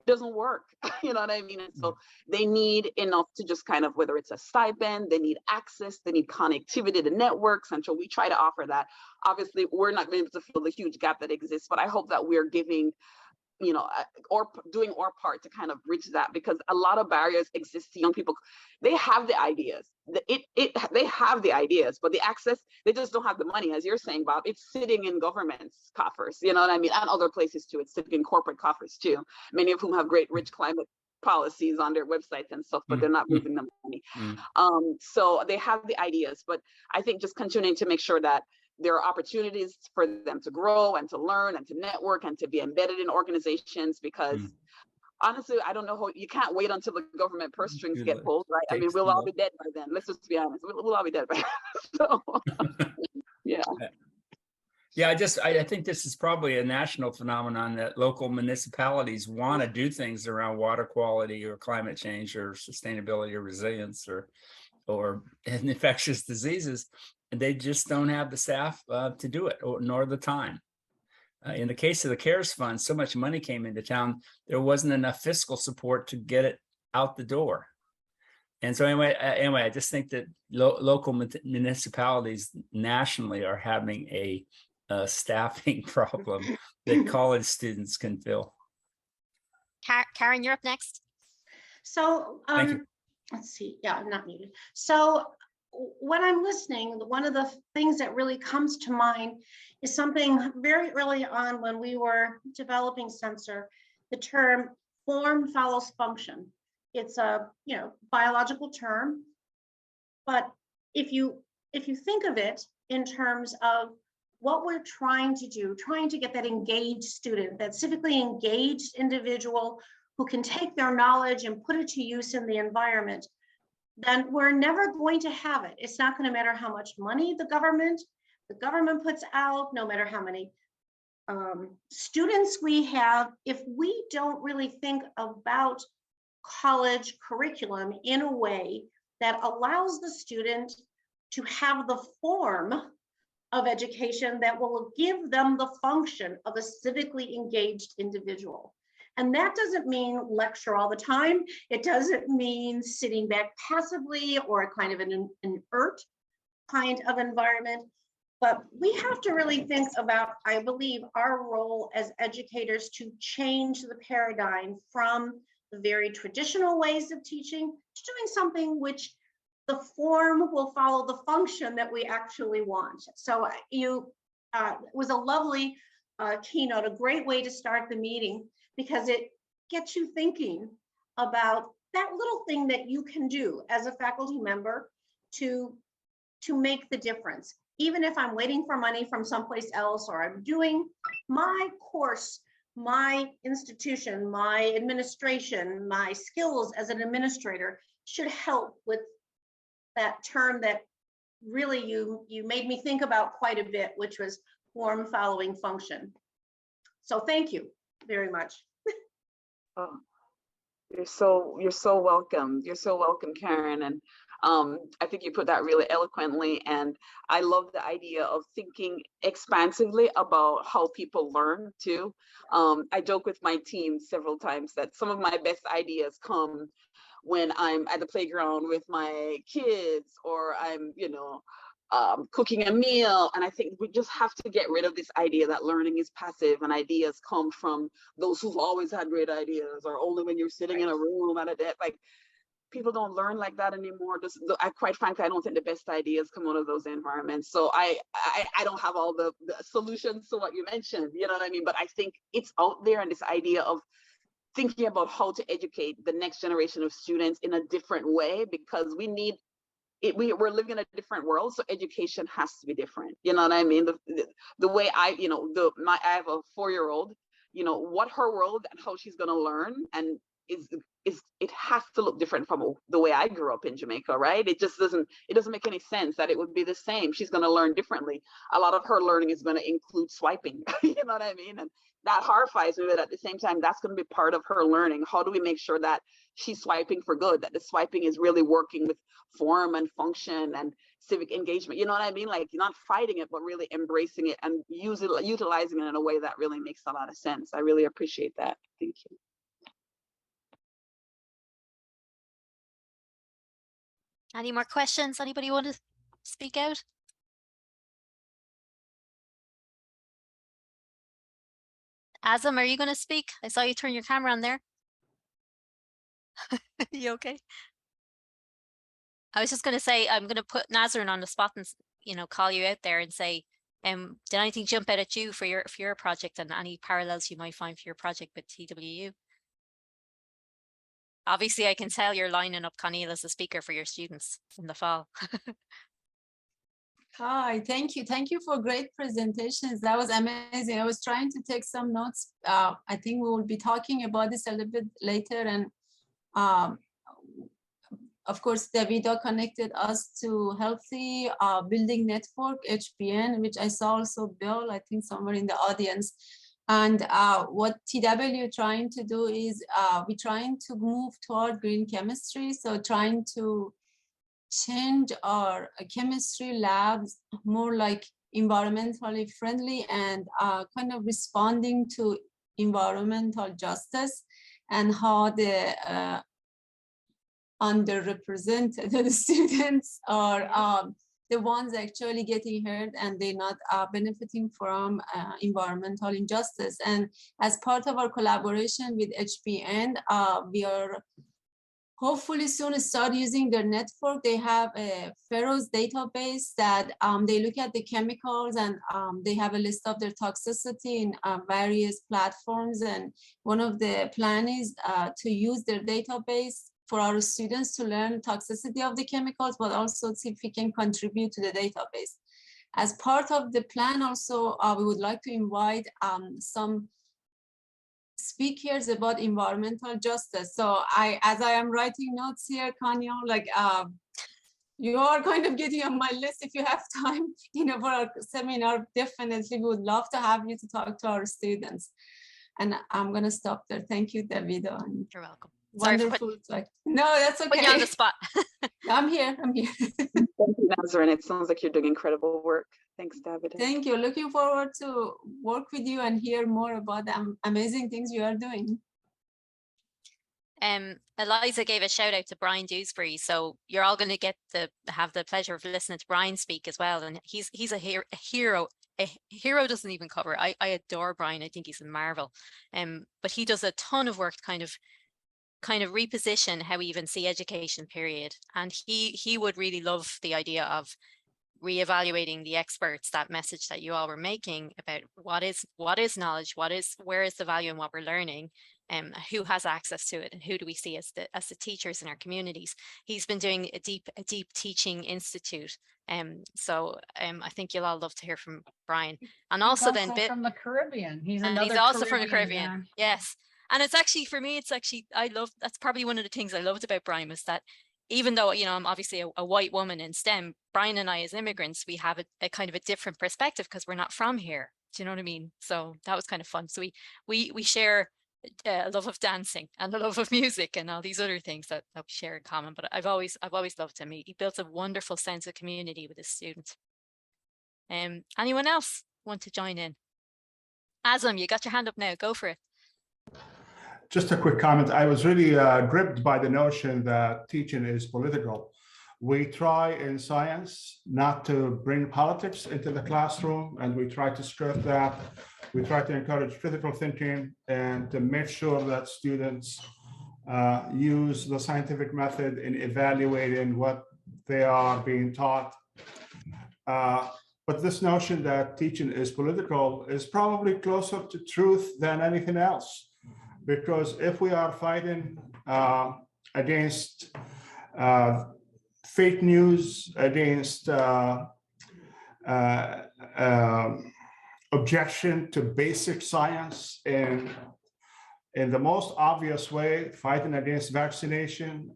doesn't work. You know what I mean? And so they need enough to just kind of, whether it's a stipend, they need access, they need connectivity to networks. And so we try to offer that. Obviously, we're not going to be able to fill the huge gap that exists, but I hope that we're giving, you know, or doing our part to kind of bridge that, because a lot of barriers exist to young people. They have the ideas, they have the ideas, but the access, they just don't have the money. As you're saying, Bob, it's sitting in government's coffers, you know what I mean? And other places too. It's sitting in corporate coffers too, many of whom have great rich climate policies on their websites and stuff, but they're not moving the money. So they have the ideas, but I think just continuing to make sure that there are opportunities for them to grow and to learn and to network and to be embedded in organizations, because honestly, I don't know how, you can't wait until the government purse strings get pulled, right? I mean, we'll all be dead by then. Let's just be honest. We'll all be dead by then. So, yeah. Yeah, I think this is probably a national phenomenon, that local municipalities want to do things around water quality or climate change or sustainability or resilience or infectious diseases, and they just don't have the staff to do it, nor the time. In the case of the CARES Fund, so much money came into town, there wasn't enough fiscal support to get it out the door. And so anyway, I just think that local municipalities nationally are having a staffing problem that college students can fill. Karen, you're up next. So let's see. Yeah, I'm not muted. So when I'm listening, one of the things that really comes to mind is something very early on when we were developing SENCER, the term form follows function. It's a biological term, but if you think of it in terms of what we're trying to do, trying to get that engaged student, that civically engaged individual who can take their knowledge and put it to use in the environment, then we're never going to have it. It's not going to matter how much money the government puts out, no matter how many students we have. If we don't really think about college curriculum in a way that allows the student to have the form of education that will give them the function of a civically engaged individual. And that doesn't mean lecture all the time. It doesn't mean sitting back passively or a kind of an inert kind of environment. But we have to really think about, I believe, our role as educators to change the paradigm from the very traditional ways of teaching to doing something which the form will follow the function that we actually want. So it was a lovely keynote, a great way to start the meeting, because it gets you thinking about that little thing that you can do as a faculty member to make the difference. Even if I'm waiting for money from someplace else, or I'm doing my course, my institution, my administration, my skills as an administrator should help with that term that really you made me think about quite a bit, which was form following function. So thank you very much. Oh, you're so welcome. You're so welcome, Karen. And I think you put that really eloquently. And I love the idea of thinking expansively about how people learn too. I joke with my team several times that some of my best ideas come when I'm at the playground with my kids, or I'm, cooking a meal. And I think we just have to get rid of this idea that learning is passive and ideas come from those who've always had great ideas, or only when you're sitting in a room at a desk. Like, people don't learn like that anymore. Quite frankly, I don't think the best ideas come out of those environments. So I don't have all the solutions to what you mentioned, you know what I mean? But I think it's out there, and this idea of thinking about how to educate the next generation of students in a different way, because we need it. We're living in a different world, so education has to be different. You know what I mean? The way I have a 4-year-old, what her world and how she's going to learn and it has to look different from the way I grew up in Jamaica, right? It doesn't make any sense that it would be the same. She's going to learn differently. A lot of her learning is going to include swiping, you know what I mean? And that horrifies me, but at the same time, that's going to be part of her learning. How do we make sure that she's swiping for good, that the swiping is really working with form and function and civic engagement? You know what I mean? Like, not fighting it, but really embracing it and utilizing it in a way that really makes a lot of sense. I really appreciate that. Thank you. Any more questions? Anybody want to speak out? Azam, are you going to speak? I saw you turn your camera on there. You okay? I was just going to say, I'm going to put Nazarene on the spot and, call you out there and say, did anything jump out at you for your project, and any parallels you might find for your project with TWU? Obviously, I can tell you're lining up Conniel as a speaker for your students in the fall. Hi, thank you. Thank you for great presentations. That was amazing. I was trying to take some notes. I think we will be talking about this a little bit later. And of course, Davido connected us to Healthy Building Network, HBN, which I saw also Bill, I think somewhere in the audience. And what TW trying to do is we're trying to move toward green chemistry. So trying to change our chemistry labs more like environmentally friendly and kind of responding to environmental justice and how the underrepresented students are the ones actually getting hurt and they're not benefiting from environmental injustice. And as part of our collaboration with HBN, we are hopefully soon start using their network. They have a Ferrous database that they look at the chemicals and they have a list of their toxicity in various platforms. And one of the plan is to use their database for our students to learn toxicity of the chemicals, but also see if we can contribute to the database. As part of the plan also, we would like to invite some speakers about environmental justice. So as I am writing notes here, Conniel, like you are kind of getting on my list if you have time, for our seminar. Definitely we would love to have you to talk to our students. And I'm gonna stop there. Thank you, Davido. You're welcome. Wonderful. No, that's okay. Put you on the spot. I'm here. Thank you, Nazarene. It sounds like you're doing incredible work. Thanks, David. Thank you. Looking forward to work with you and hear more about the amazing things you are doing. Eliza gave a shout out to Brian Dewsbury, so you're all going to have the pleasure of listening to Brian speak as well. And he's a hero. A hero doesn't even cover. I adore Brian. I think he's a marvel. But he does a ton of work to kind of reposition how we even see education, period. And he would really love the idea of reevaluating the experts, that message that you all were making about what is knowledge, where is the value in what we're learning, and who has access to it, and who do we see as the teachers in our communities. He's been doing a deep teaching institute. So I think you'll all love to hear from Brian. And also then from the Caribbean. He's also from the Caribbean. Guy. Yes. And it's actually, for me, that's probably one of the things I loved about Brian, was that even though, I'm obviously a white woman in STEM, Brian and I as immigrants, we have a kind of a different perspective because we're not from here. Do you know what I mean? So that was kind of fun. So we share a love of dancing and a love of music and all these other things that we share in common. But I've always loved him. He built a wonderful sense of community with his students. Anyone else want to join in? Azam, you got your hand up now. Go for it. Just a quick comment. I was really gripped by the notion that teaching is political. We try in science not to bring politics into the classroom, and we try to strip that. We try to encourage critical thinking and to make sure that students use the scientific method in evaluating what they are being taught. But this notion that teaching is political is probably closer to truth than anything else. Because if we are fighting against fake news, against objection to basic science, in the most obvious way, fighting against vaccination,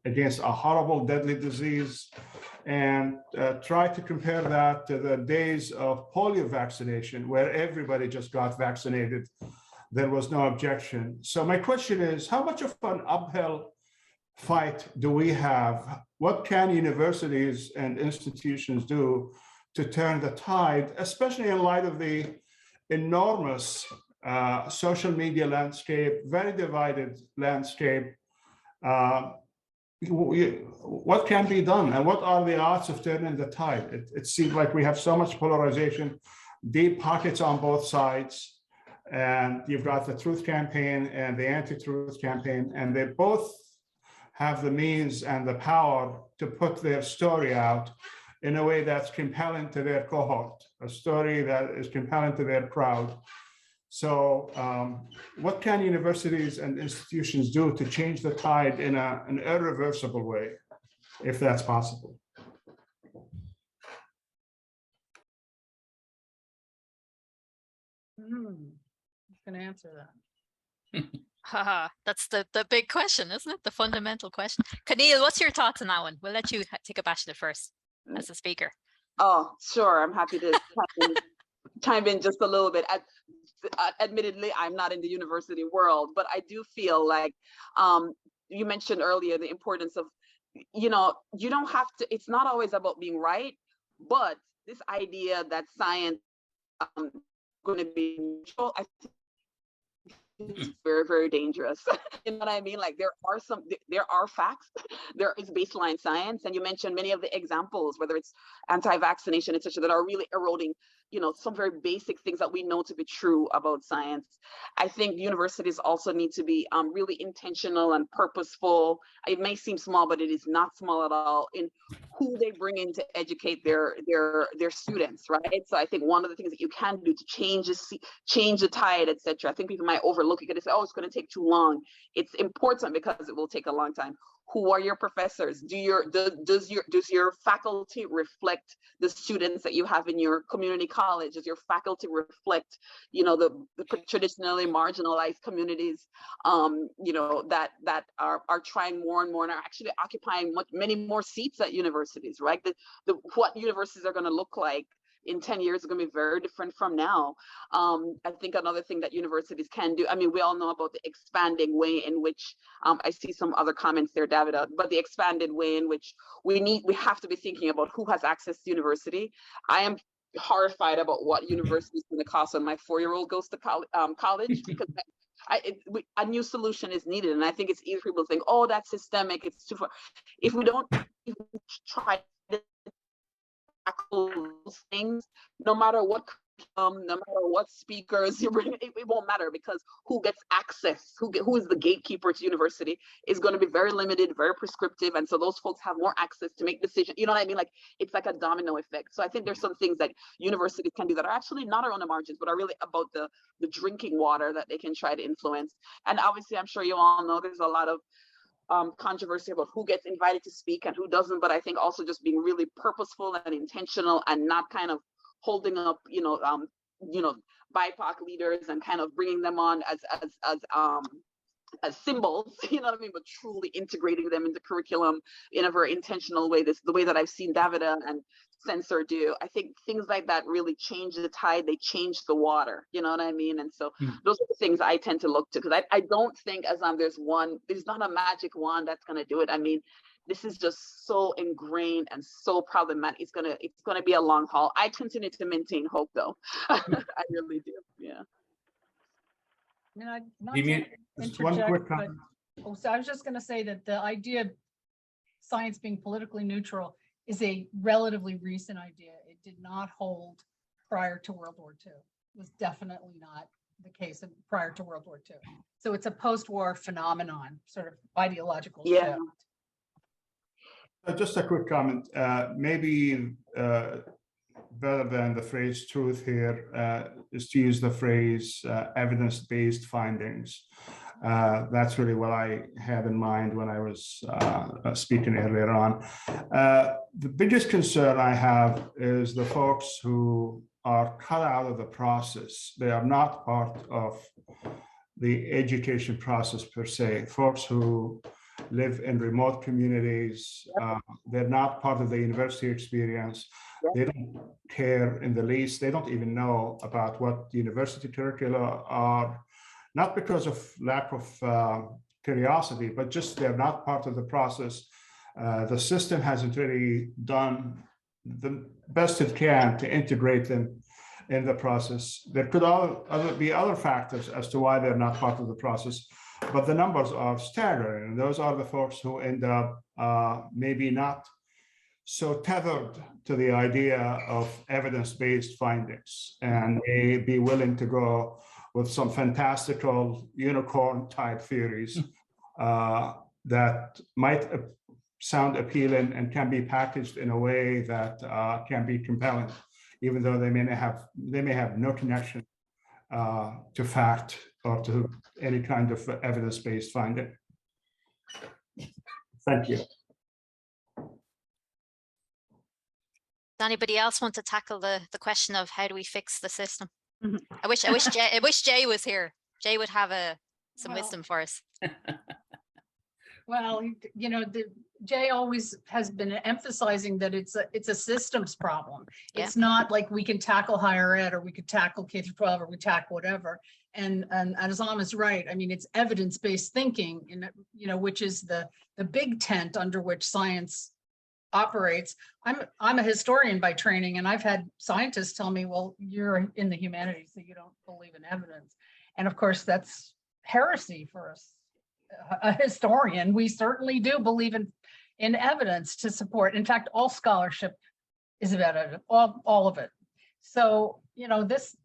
against a horrible, deadly disease, and try to compare that to the days of polio vaccination, where everybody just got vaccinated. There was no objection. So my question is, how much of an uphill fight do we have? What can universities and institutions do to turn the tide, especially in light of the enormous social media landscape, very divided landscape? What can be done, and what are the odds of turning the tide? It seems like we have so much polarization, deep pockets on both sides. And you've got the truth campaign and the anti-truth campaign, and they both have the means and the power to put their story out in a way that's compelling to their cohort, a story that is compelling to their crowd. So what can universities and institutions do to change the tide in an irreversible way, if that's possible? Who's going to answer that? Haha, that's the big question, isn't it? The fundamental question. Conniel, what's your thoughts on that one? We'll let you take a bash at it first as a speaker. Oh, sure. I'm happy to chime in just a little bit. Admittedly, I'm not in the university world, but I do feel like you mentioned earlier the importance of, you don't have to, it's not always about being right, but this idea that science going to be neutral, I think it's very, very dangerous. You know what I mean? Like there are facts, there is baseline science, and you mentioned many of the examples, whether it's anti-vaccination, etc., that are really eroding, some very basic things that we know to be true about science. I think universities also need to be really intentional and purposeful. It may seem small, but it is not small at all in who they bring in to educate their students, right? So I think one of the things that you can do to change the tide, etc. I think people might overlook it and say, oh, it's going to take too long. It's important because it will take a long time. Who are your professors? Does your faculty reflect the students that you have in your community college? Does your faculty reflect, the traditionally marginalized communities, that are trying more and more and are actually occupying many more seats at universities, right? What universities are going to look like in 10 years is going to be very different from now. I think another thing that universities can do, we all know about the expanding way in which, I see some other comments there, David, but the expanded way in which we have to be thinking about who has access to university. I am horrified about what university is going to cost when my 4-year-old goes to college, because a new solution is needed. And I think it's easy for people to think, oh, that's systemic, it's too far. If we don't even try to tackle those things, no matter what no matter what speakers you bring, it won't matter, because who gets access, who is the gatekeeper to university is going to be very limited, very prescriptive, and so those folks have more access to make decisions. You know what I mean? Like it's like a domino effect. So I think there's some things that universities can do that are actually not around the margins, but are really about the drinking water that they can try to influence. And obviously, I'm sure you all know there's a lot of controversy about who gets invited to speak and who doesn't, but I think also just being really purposeful and intentional and not kind of holding up, BIPOC leaders and kind of bringing them on as symbols, you know what I mean, but truly integrating them into curriculum in a very intentional way. The way that I've seen Davida and SENCER do, I think things like that really change the tide. They change the water, you know what I mean? And so those are the things I tend to look to, because I don't think there's not a magic wand that's going to do it. I mean, this is just so ingrained and so problematic. It's gonna be a long haul. I continue to maintain hope, though. I really do. Yeah. Not to interject, but so I was just going to say that the idea of science being politically neutral is a relatively recent idea. It did not hold prior to World War II. It was definitely not the case prior to World War II. So it's a post-war phenomenon, sort of ideological shift. Just a quick comment. Maybe better than the phrase truth here is to use the phrase evidence-based findings. That's really what I had in mind when I was speaking earlier on. The biggest concern I have is the folks who are cut out of the process. They are not part of the education process per se. Folks who live in remote communities, they're not part of the university experience. They don't care in the least. They don't even know about what university curricula are, not because of lack of curiosity, but just they're not part of the process. The system hasn't really done the best it can to integrate them in the process. There could be other factors as to why they're not part of the process, but the numbers are staggering. And those are the folks who end up maybe not so tethered to the idea of evidence-based findings, and may be willing to go with some fantastical unicorn type theories that might sound appealing and can be packaged in a way that can be compelling, even though they may have no connection to fact or to any kind of evidence-based finding. Thank you. Does anybody else want to tackle the question of how do we fix the system? Mhm. I wish Jay was here. Jay would have some wisdom for us. Well, you know, Jay always has been emphasizing that it's a systems problem. Yeah. It's not like we can tackle higher ed or we could tackle K-12 or we tackle whatever. And Azam is right. I mean, it's evidence-based thinking, you know, which is the big tent under which science operates. I'm a historian by training, and I've had scientists tell me, well, you're in the humanities, so you don't believe in evidence. And of course, that's heresy for us. A historian, we certainly do believe in evidence to support. In fact, all scholarship is about it, all of it. So, you know, this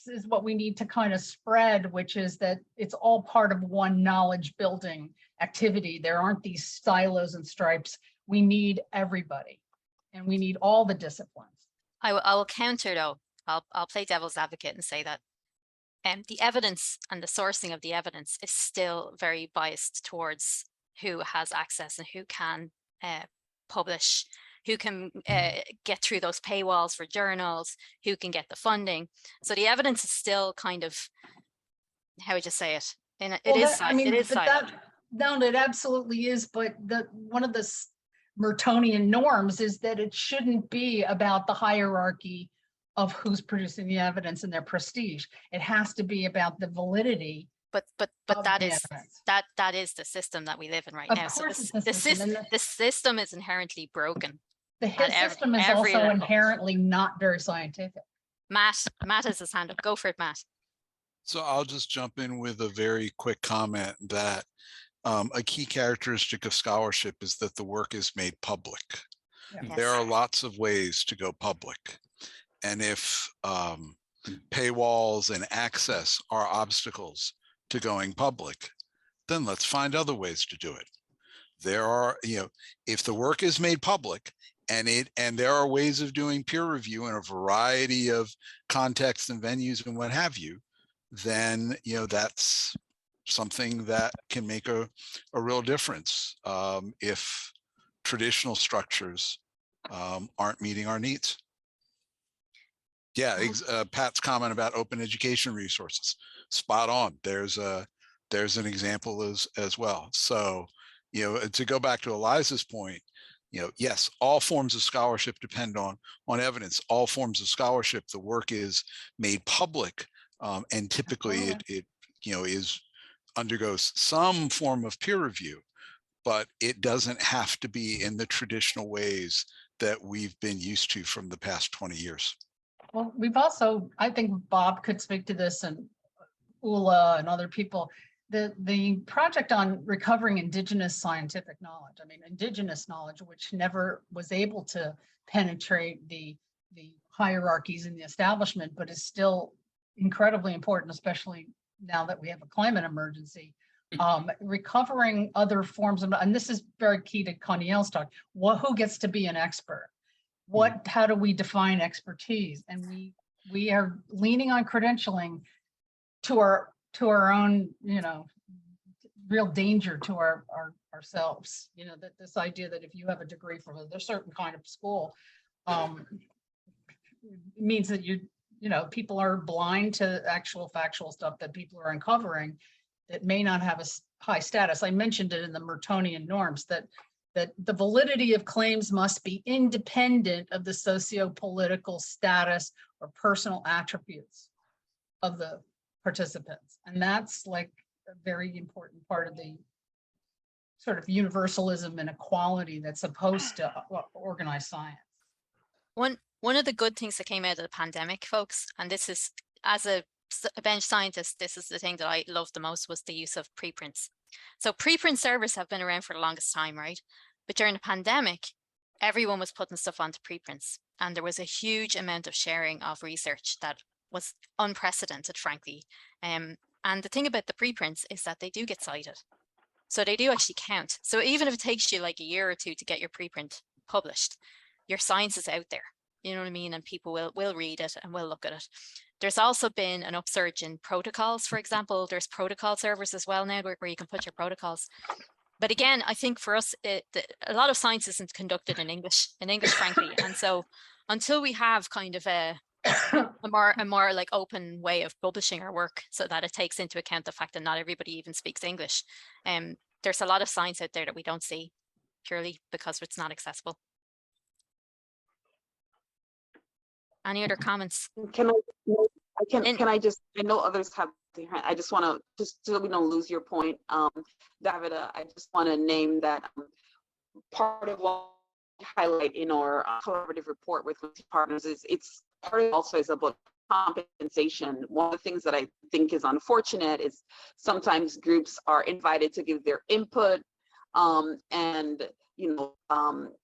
is what we need to kind of spread, which is that it's all part of one knowledge building activity. There aren't these silos and stripes. We need everybody, and we need all the disciplines. I will counter though. I'll play devil's advocate and say that the evidence and the sourcing of the evidence is still very biased towards who has access and who can publish, who can get through those paywalls for journals, who can get the funding. So the evidence is still kind of, how would you say it? It absolutely is. But one of the Mertonian norms is that it shouldn't be about the hierarchy of who's producing the evidence and their prestige. It has to be about the validity. But that is the system that we live in right now. So the system is inherently broken. The system is also level. Inherently not very scientific. Matt has his hand up. Go for it, Matt. So I'll just jump in with a very quick comment that a key characteristic of scholarship is that the work is made public. Yeah. There are lots of ways to go public. And if paywalls and access are obstacles to going public, then let's find other ways to do it. There are, if the work is made public and there are ways of doing peer review in a variety of contexts and venues and what have you, then, that's something that can make a real difference if traditional structures aren't meeting our needs. Yeah, Pat's comment about open education resources, spot on. There's an example as well. So, to go back to Eliza's point, yes, all forms of scholarship depend on evidence. All forms of scholarship, the work is made public, and typically it undergoes some form of peer review, but it doesn't have to be in the traditional ways that we've been used to from the past 20 years. Well, we've also, I think Bob could speak to this, and Ula and other people, the project on recovering Indigenous scientific knowledge. I mean, Indigenous knowledge, which never was able to penetrate the hierarchies in the establishment, but is still incredibly important, especially now that we have a climate emergency. Recovering other forms of, and this is very key to Conniel's talk, who gets to be an expert? How do we define expertise? And we are leaning on credentialing to our own, real danger to ourselves. That this idea that if you have a degree from a certain kind of school, means that people are blind to actual factual stuff that people are uncovering that may not have a high status. I mentioned it in the Mertonian norms that the validity of claims must be independent of the socio-political status or personal attributes of the participants. And that's like a very important part of the sort of universalism and equality that's supposed to organize science. One of the good things that came out of the pandemic, folks, and this is, as a bench scientist, this is the thing that I loved the most, was the use of preprints. So preprint servers have been around for the longest time, right? But during the pandemic, everyone was putting stuff onto preprints, and there was a huge amount of sharing of research that was unprecedented, frankly. And the thing about the preprints is that they do get cited. So they do actually count. So even if it takes you like a year or two to get your preprint published, your science is out there. You know what I mean? And people will read it and will look at it. There's also been an upsurge in protocols, for example. There's protocol servers as well now where you can put your protocols. But again, I think for us, a lot of science isn't conducted in English, frankly. And so until we have kind of a more like open way of publishing our work so that it takes into account the fact that not everybody even speaks English, there's a lot of science out there that we don't see purely because it's not accessible. Any other comments? Can I know others have their hand. I just want to, just so we don't lose your point, Davida, I just want to name that part of what we highlight in our collaborative report with partners is it's part of also is about compensation. One of the things that I think is unfortunate is sometimes groups are invited to give their input, and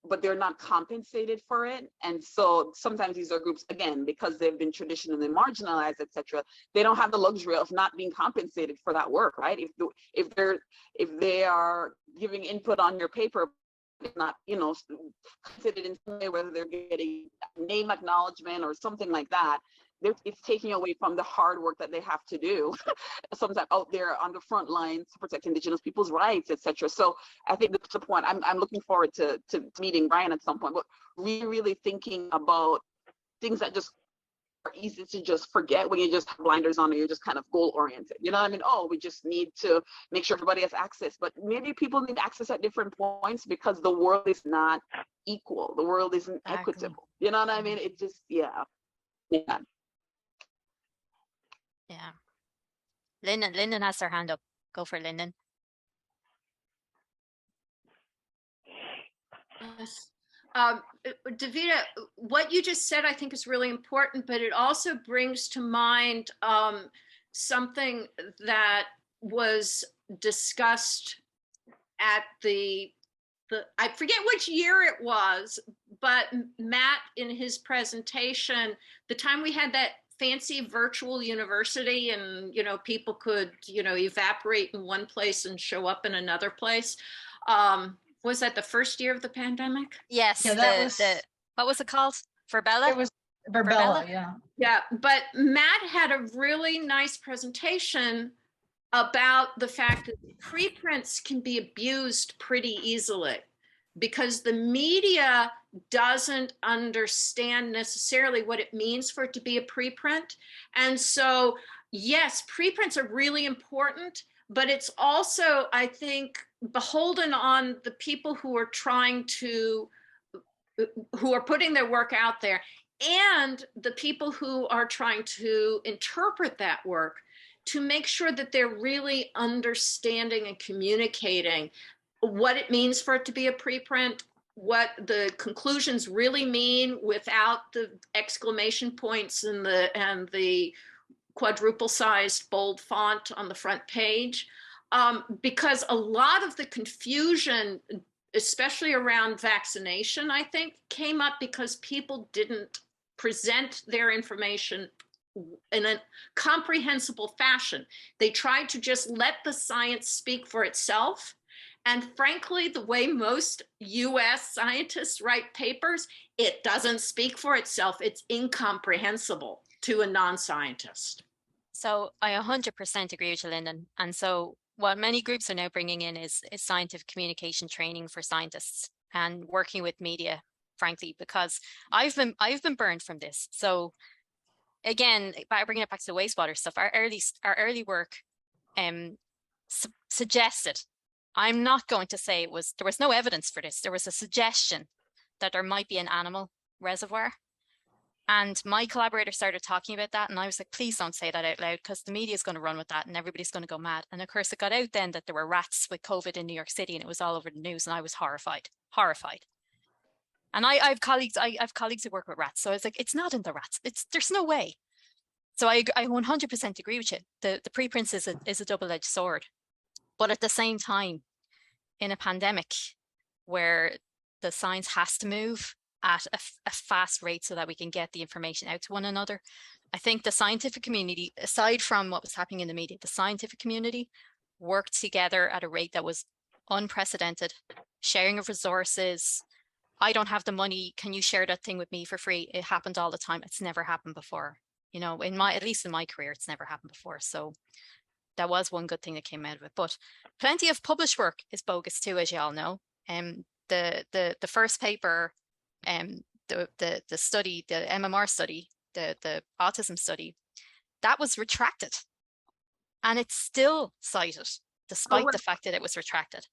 but they're not compensated for it. And so sometimes these are groups, again, because they've been traditionally marginalized, etc., they don't have the luxury of not being compensated for that work, right? If they are giving input on your paper, not considered in some way, whether they're getting name acknowledgement or something like that, it's taking away from the hard work that they have to do sometimes out there on the front lines to protect Indigenous people's rights, etc. So I think that's the point. I'm looking forward to meeting Brian at some point, but really thinking about things that just are easy to just forget when you just have blinders on or you're just kind of goal oriented. You know what I mean? Oh, we just need to make sure everybody has access, but maybe people need access at different points because the world is not equal. The world isn't equitable. You know what I mean? It just, yeah. Lyndon has her hand up. Go for Lyndon. Yes. Davida, what you just said I think is really important, but it also brings to mind something that was discussed at I forget which year it was, but Matt in his presentation, the time we had that fancy virtual university and people could evaporate in one place and show up in another place, was that the first year of the pandemic? Yes. Yeah, what was it called? Verbella? It was Verbella, yeah. Yeah, but Matt had a really nice presentation about the fact that preprints can be abused pretty easily because the media doesn't understand necessarily what it means for it to be a preprint. And so, yes, preprints are really important, but it's also, I think, beholden on the people who are putting their work out there and the people who are trying to interpret that work to make sure that they're really understanding and communicating what it means for it to be a preprint, what the conclusions really mean without the exclamation points and the quadruple sized bold font on the front page. Because a lot of the confusion, especially around vaccination, I think, came up because people didn't present their information in a comprehensible fashion. They tried to just let the science speak for itself. And frankly, the way most US scientists write papers, it doesn't speak for itself. It's incomprehensible to a non-scientist. So I 100% agree with you, Lyndon. And so what many groups are now bringing in is scientific communication training for scientists and working with media, frankly, because I've been burned from this. So again, by bringing it back to the wastewater stuff, our early work suggested, I'm not going to say there was no evidence for this. There was a suggestion that there might be an animal reservoir. And my collaborator started talking about that. And I was like, please don't say that out loud because the media is going to run with that and everybody's going to go mad. And of course, it got out then that there were rats with COVID in New York City and it was all over the news. And I was horrified. And I have colleagues who work with rats. So I was like, it's not in the rats. There's no way. So I 100% agree with you. The preprints is a double-edged sword. But at the same time, in a pandemic where the science has to move at a fast rate so that we can get the information out to one another, I think the scientific community, aside from what was happening in the media, the scientific community worked together at a rate that was unprecedented. Sharing of resources. I don't have the money. Can you share that thing with me for free? It happened all the time. It's never happened before. You know, at least in my career, it's never happened before. So that was one good thing that came out of it. But plenty of published work is bogus too, as you all know. The first paper, the study, the MMR study, the autism study, that was retracted, and it's still cited despite the fact that it was retracted.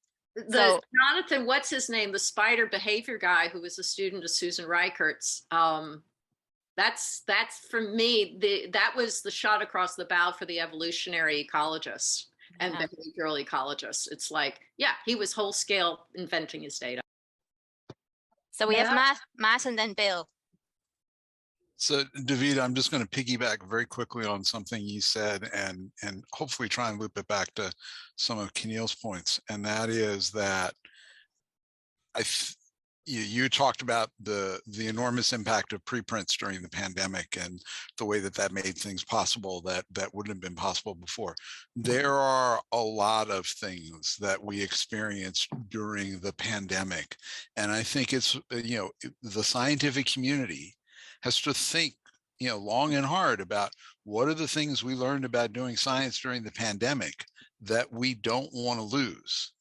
Jonathan, what's his name? The spider behavior guy who was a student of Susan Reichert's. That's for me, that was the shot across the bow for the evolutionary ecologists and behavioral ecologists. It's like, yeah, he was whole scale inventing his data. So we have Matt and then Bill. So David, I'm just going to piggyback very quickly on something you said and hopefully try and loop it back to some of Conniel's points. And that is that you talked about the enormous impact of preprints during the pandemic and the way that made things possible that wouldn't have been possible before. There are a lot of things that we experienced during the pandemic. And I think it's, the scientific community has to think, long and hard about what are the things we learned about doing science during the pandemic that we don't want to lose.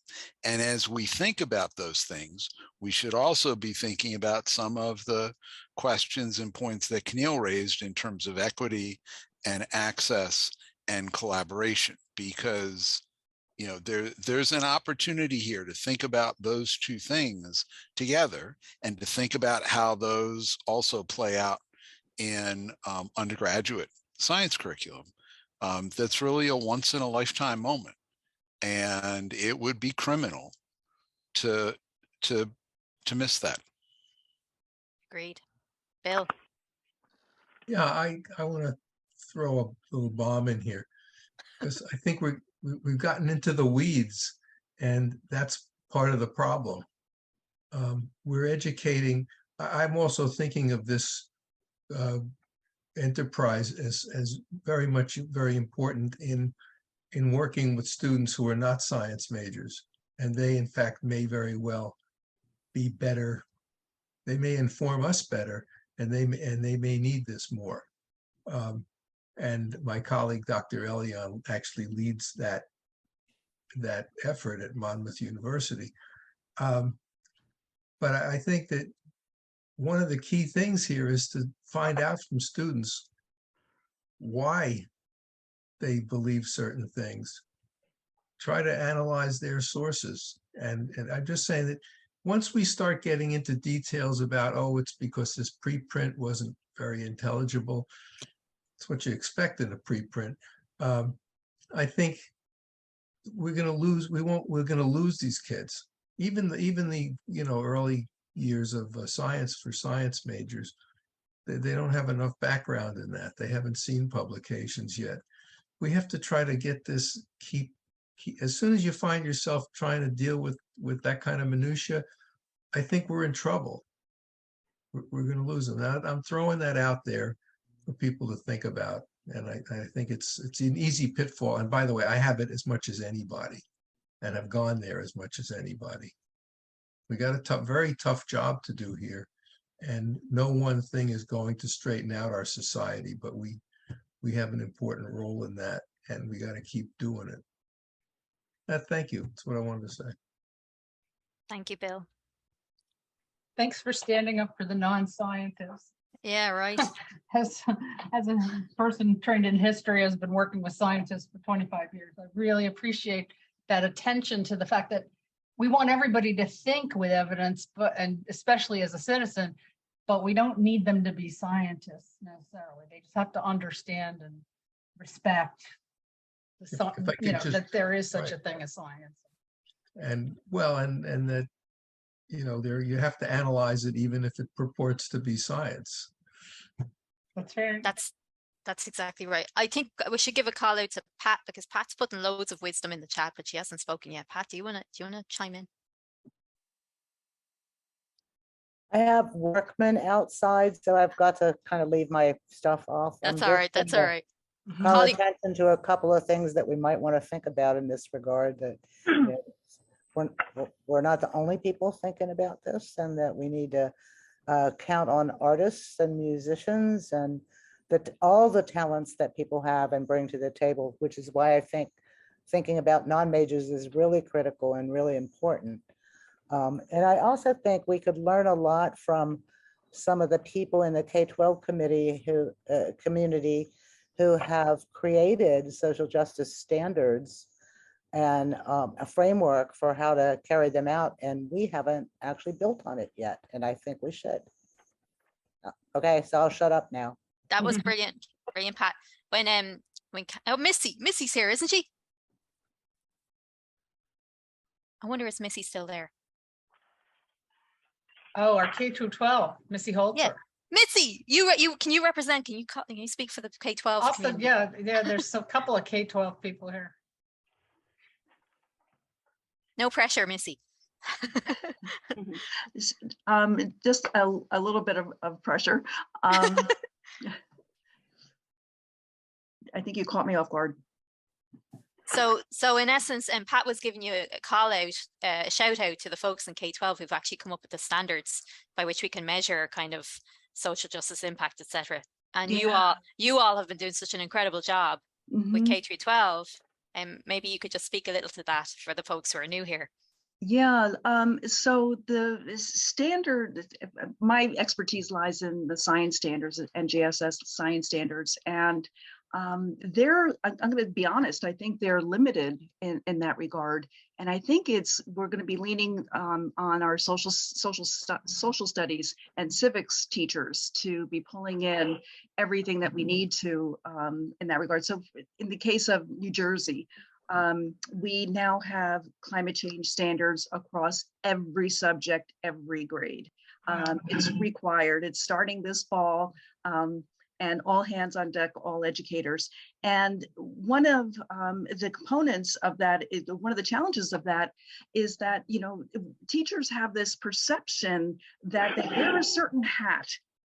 And as we think about those things, we should also be thinking about some of the questions and points that Conniel raised in terms of equity and access and collaboration, because there's an opportunity here to think about those two things together and to think about how those also play out in undergraduate science curriculum. That's really a once in a lifetime moment. And it would be criminal to miss that. Agreed. Bill. Yeah, I want to throw a little bomb in here because I think we've gotten into the weeds, and that's part of the problem. We're educating. I'm also thinking of this enterprise as very important in working with students who are not science majors, and they in fact may very well be better. They may inform us better, and they may need this more. And my colleague, Dr. Elion, actually leads that effort at Monmouth University. But I think that one of the key things here is to find out from students why they believe certain things. Try to analyze their sources. And I'm just saying that once we start getting into details about, it's because this preprint wasn't very intelligible, it's what you expect in a preprint. I think we're going to lose. We're going to lose these kids. Even the early years of science for science majors, they don't have enough background in that. They haven't seen publications yet. We have to try to get this. As soon as you find yourself trying to deal with that kind of minutia, I think we're in trouble. We're going to lose them. Now, I'm throwing that out there for people to think about, and I think it's an easy pitfall. And by the way, I have it as much as anybody, and I've gone there as much as anybody. We got a very tough job to do here, and no one thing is going to straighten out our society, but we have an important role in that, and we got to keep doing it. Thank you. That's what I wanted to say. Thank you, Bill. Thanks for standing up for the non-scientists. Yeah, right. As a person trained in history, has been working with scientists for 25 years. I really appreciate that attention to the fact that we want everybody to think with evidence, and especially as a citizen, but we don't need them to be scientists necessarily. They just have to understand and respect that there is such a thing as science. And that you have to analyze it even if it purports to be science. That's fair. That's exactly right. I think we should give a call out to Pat, because Pat's putting loads of wisdom in the chat, but she hasn't spoken yet. Pat, do you wanna chime in? I have workmen outside, so I've got to kind of leave my stuff off. That's all right. That's all right. Call attention to a couple of things that we might want to think about in this regard. That we're not the only people thinking about this, and that we need to count on artists and musicians and all the talents that people have and bring to the table, which is why I think thinking about non-majors is really critical and really important. And I also think we could learn a lot from some of the people in the K-12 community who have created social justice standards and a framework for how to carry them out. And we haven't actually built on it yet. And I think we should. Okay, so I'll shut up now. That was brilliant. Brilliant, Pat. Oh, Missy's here, isn't she? I wonder is Missy still there? Oh, our K-12, Missy Holzer. Yeah. Missy, can you represent? Can you speak for the K-12? Also, yeah, there's a couple of K-12 people here. No pressure, Missy. Just a little bit of pressure. I think you caught me off guard. So in essence, and Pat was giving you a call out, a shout out to the folks in K-12 who've actually come up with the standards by which we can measure kind of social justice impact, etc. And Yeah. you all have been doing such an incredible job with K-12, and maybe you could just speak a little to that for the folks who are new here. Yeah, so the standard, my expertise lies in the science standards, NGSS science standards, and I'm going to be honest, I think they're limited in that regard. And I think we're going to be leaning on our social studies and civics teachers to be pulling in everything that we need to in that regard. So in the case of New Jersey, we now have climate change standards across every subject, every grade. It's required. It's starting this fall. And all hands on deck, all educators. And one of the components of that, one of the challenges of that is that, teachers have this perception that they wear a certain hat,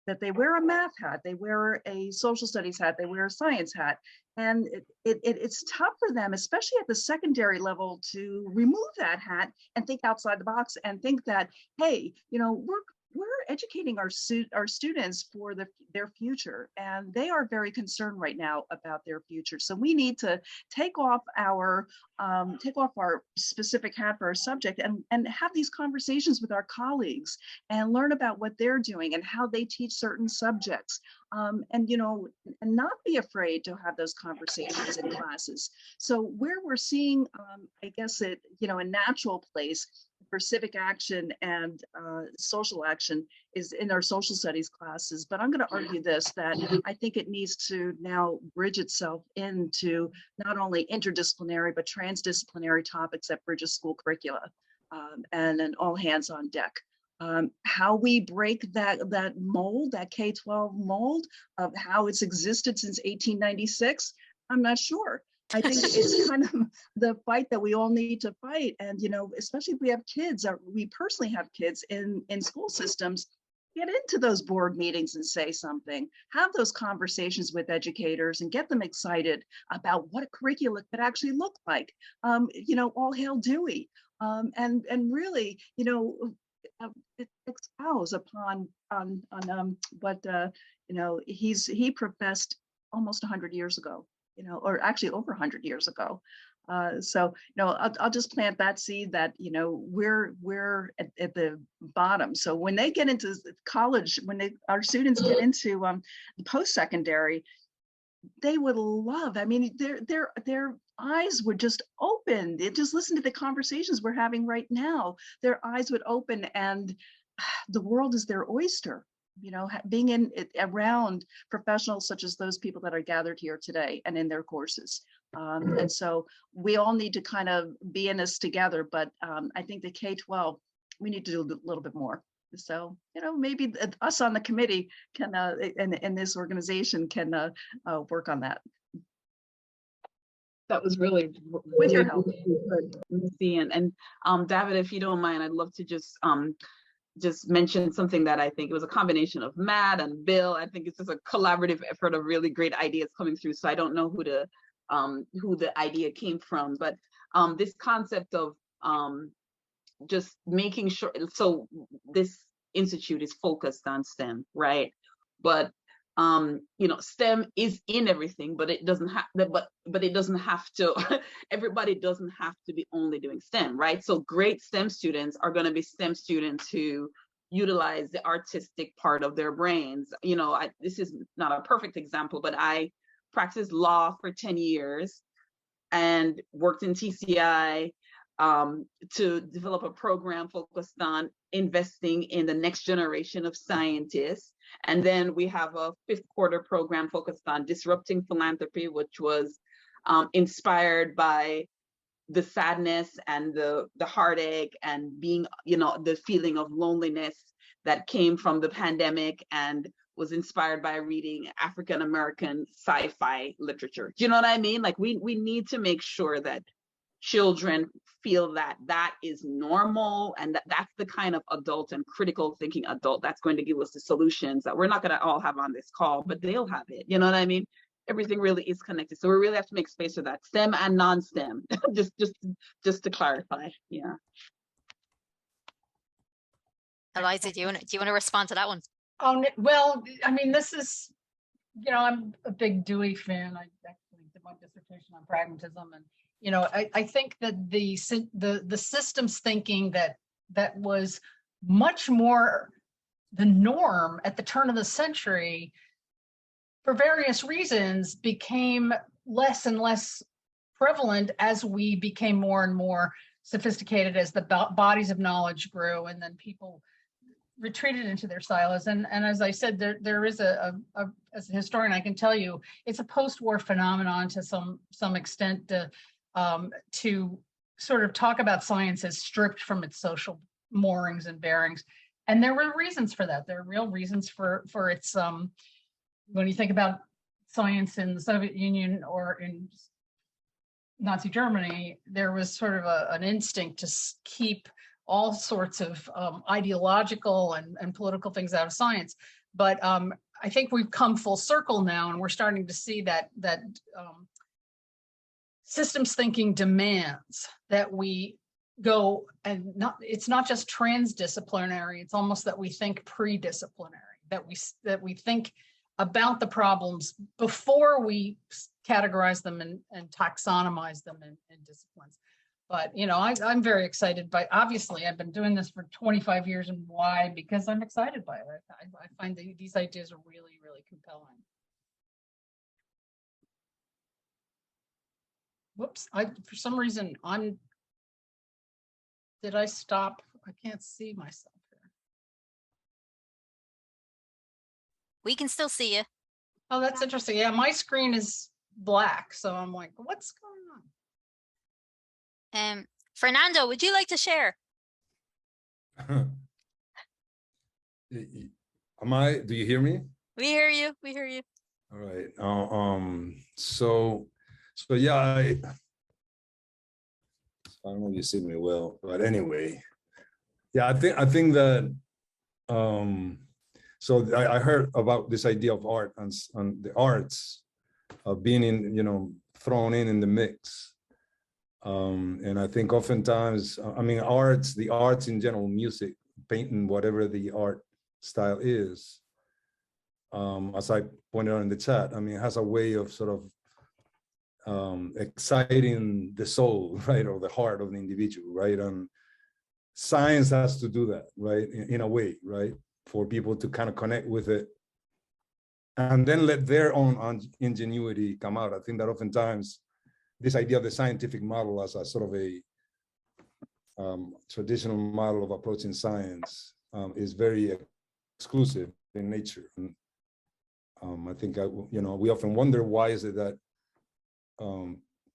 that they wear a math hat, they wear a social studies hat, they wear a science hat. And it's tough for them, especially at the secondary level, to remove that hat and think outside the box and think that, hey, we're educating our students for their future, and they are very concerned right now about their future. So we need to take off our specific hat for our subject and have these conversations with our colleagues and learn about what they're doing and how they teach certain subjects, and not be afraid to have those conversations in classes. So where we're seeing, I guess a natural place for civic action and social action is in our social studies classes. But I'm going to argue this, that I think it needs to now bridge itself into not only interdisciplinary, but transdisciplinary topics that bridges school curricula, and an all hands on deck. How we break that mold, that K-12 mold of how it's existed since 1896, I'm not sure. I think it's kind of the fight that we all need to fight. And, especially if we have kids, or we personally have kids in school systems, get into those board meetings and say something, have those conversations with educators and get them excited about what a curricula could actually look like. All hail Dewey. And really, it expounds upon what he professed almost 100 years ago. Or actually over 100 years ago. So I'll just plant that seed that, we're at the bottom. So when they get into college, our students get into the post-secondary, they would love, their eyes would just open. Just listen to the conversations we're having right now. Their eyes would open and the world is their oyster. Being around professionals such as those people that are gathered here today and in their courses. And so we all need to kind of be in this together, but I think the K-12, we need to do a little bit more. So, maybe us on the committee can, in this organization can work on that. That was really With your help. And David, if you don't mind, I'd love to just mention something that I think it was a combination of Matt and Bill. I think it's just a collaborative effort of really great ideas coming through. So I don't know who the idea came from, but this concept of just making sure, so this institute is focused on STEM, right? But STEM is in everything, but it doesn't have but it doesn't have to everybody doesn't have to be only doing STEM, right? So great STEM students are going to be STEM students who utilize the artistic part of their brains. This is not a perfect example, but I practiced law for 10 years and worked in TCI to develop a program focused on investing in the next generation of scientists. And then we have a 5th quarter program focused on disrupting philanthropy, which was inspired by the sadness and the heartache and being, the feeling of loneliness that came from the pandemic, and was inspired by reading African-American sci-fi literature. Do you know what I mean? Like we need to make sure that children feel that that is normal, and that's the kind of adult and critical thinking adult that's going to give us the solutions that we're not going to all have on this call, but they'll have it. You know what I mean? Everything really is connected. So we really have to make space for that, STEM and non-STEM, just to clarify. Yeah. Eliza, do you want to respond to that one? Well, I mean, this is, I'm a big Dewey fan. I actually did my dissertation on pragmatism, and I think that the systems thinking that was much more the norm at the turn of the century, for various reasons, became less and less prevalent as we became more and more sophisticated, as the bodies of knowledge grew, and then people retreated into their silos. And as I said, there is as a historian, I can tell you, it's a post-war phenomenon to some extent to sort of talk about science as stripped from its social moorings and bearings. And there were reasons for that. There are real reasons for its, when you think about science in the Soviet Union or in Nazi Germany, there was sort of an instinct to keep all sorts of ideological and political things out of science. But I think we've come full circle now, and we're starting to see that systems thinking demands that we go, and it's not just transdisciplinary, it's almost that we think pre-disciplinary, that we think about the problems before we categorize them and taxonomize them in disciplines. But I'm very excited by, obviously I've been doing this for 25 years, and why? Because I'm excited by it. I find these ideas are really, really compelling. Whoops, for some reason did I stop? I can't see myself here. We can still see you. Oh, that's interesting. Yeah, my screen is black, so I'm like, what's going on? Fernando, would you like to share? Do you hear me? We hear you. All right. So yeah, I don't know if you see me well, but anyway, yeah, I think that so I heard about this idea of art and the arts being thrown in the mix. And I think oftentimes, I mean, the arts in general, music, painting, whatever the art style is, as I pointed out in the chat, I mean, it has a way of sort of exciting the soul, right, or the heart of the individual, right? And science has to do that, right, in a way, right, for people to kind of connect with it and then let their own ingenuity come out. I think that oftentimes this idea of the scientific model as a sort of a traditional model of approaching science is very exclusive in nature. And I think we often wonder, why is it that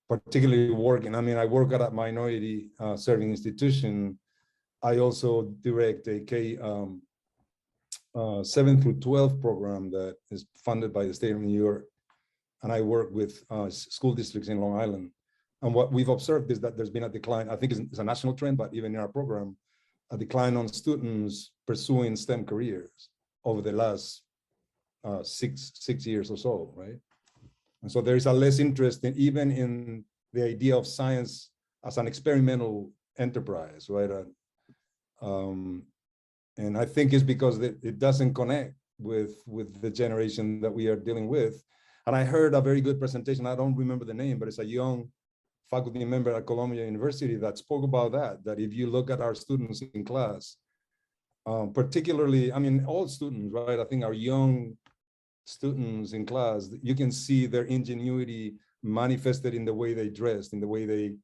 particularly working, I mean, I work at a minority serving institution. I also direct a 7 through 12 program that is funded by the state of New York. And I work with school districts in Long Island. And what we've observed is that there's been a decline, I think it's a national trend, but even in our program, a decline on students pursuing STEM careers over the last 6 years or so, right? And so there is a less interest even in the idea of science as an experimental enterprise, right? And I think it's because it doesn't connect with the generation that we are dealing with. And I heard a very good presentation. I don't remember the name, but it's a young faculty member at Columbia University that spoke about that if you look at our students in class, particularly, I mean, all students, right? I think our young students in class, you can see their ingenuity manifested in the way they dress, in the way they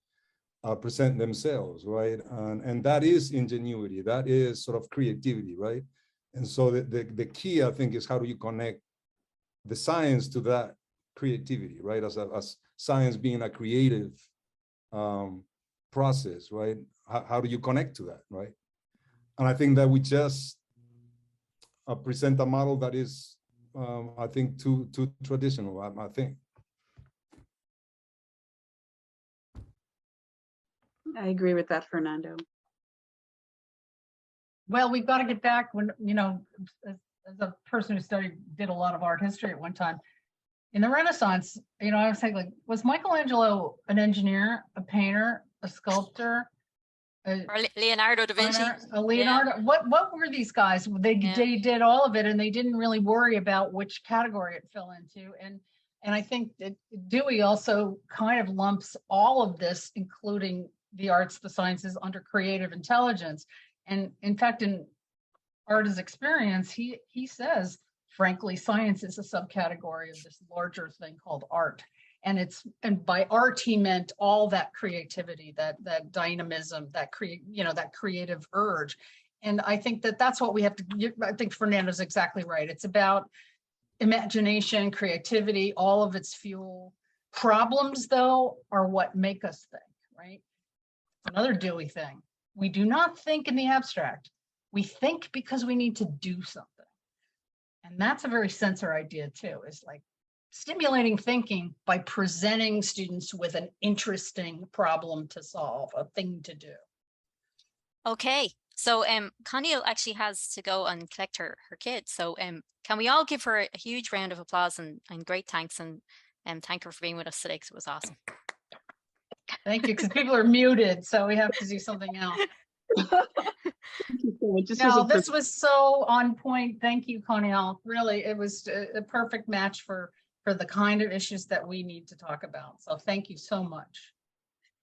present themselves, right? And that is ingenuity, that is sort of creativity, right? And so the key, I think, is how do you connect the science to that creativity, right? As science being a creative process, right? How do you connect to that, right? And I think that we just present a model that is, I think, too traditional, I think. I agree with that, Fernando. Well, we've got to get back when, you know, as a person who did a lot of art history at one time, in the Renaissance, you know, I was thinking, like, was Michelangelo an engineer, a painter, a sculptor? Or Leonardo da Vinci. Leonardo, yeah. What were these guys? They did all of it, and they didn't really worry about which category it fell into. And I think that Dewey also kind of lumps all of this, including the arts, the sciences, under creative intelligence. And in fact, in Arta's experience, he says, frankly, science is a subcategory of this larger thing called art. And by art, he meant all that creativity, that dynamism, that creative urge. And I think that's what we have to, I think Fernando's exactly right. It's about imagination, creativity, all of its fuel. Problems, though, are what make us think, right? Another Dewey thing. We do not think in the abstract. We think because we need to do something. And that's a very SENCER idea too, is like stimulating thinking by presenting students with an interesting problem to solve, a thing to do. Okay, so Conniel actually has to go and collect her kids. So can we all give her a huge round of applause and great thanks, and thank her for being with us today, because it was awesome. Thank you, because people are muted, so we have to do something else. No, this was so on point. Thank you, Conniel. Really, it was a perfect match for the kind of issues that we need to talk about. So thank you so much.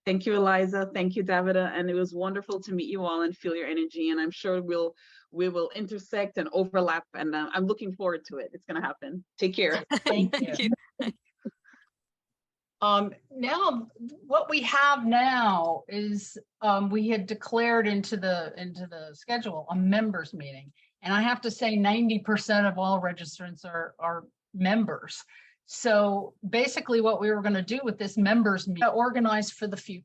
Thank you, Eliza. Thank you, Davida. And it was wonderful to meet you all and feel your energy. And I'm sure we will intersect and overlap. And I'm looking forward to it. It's going to happen. Take care. Thank you. Now, what we have now is we had declared into the schedule a members meeting, and I have to say 90% of all registrants are members. So basically, what we were going to do with this members meeting, organize for the future.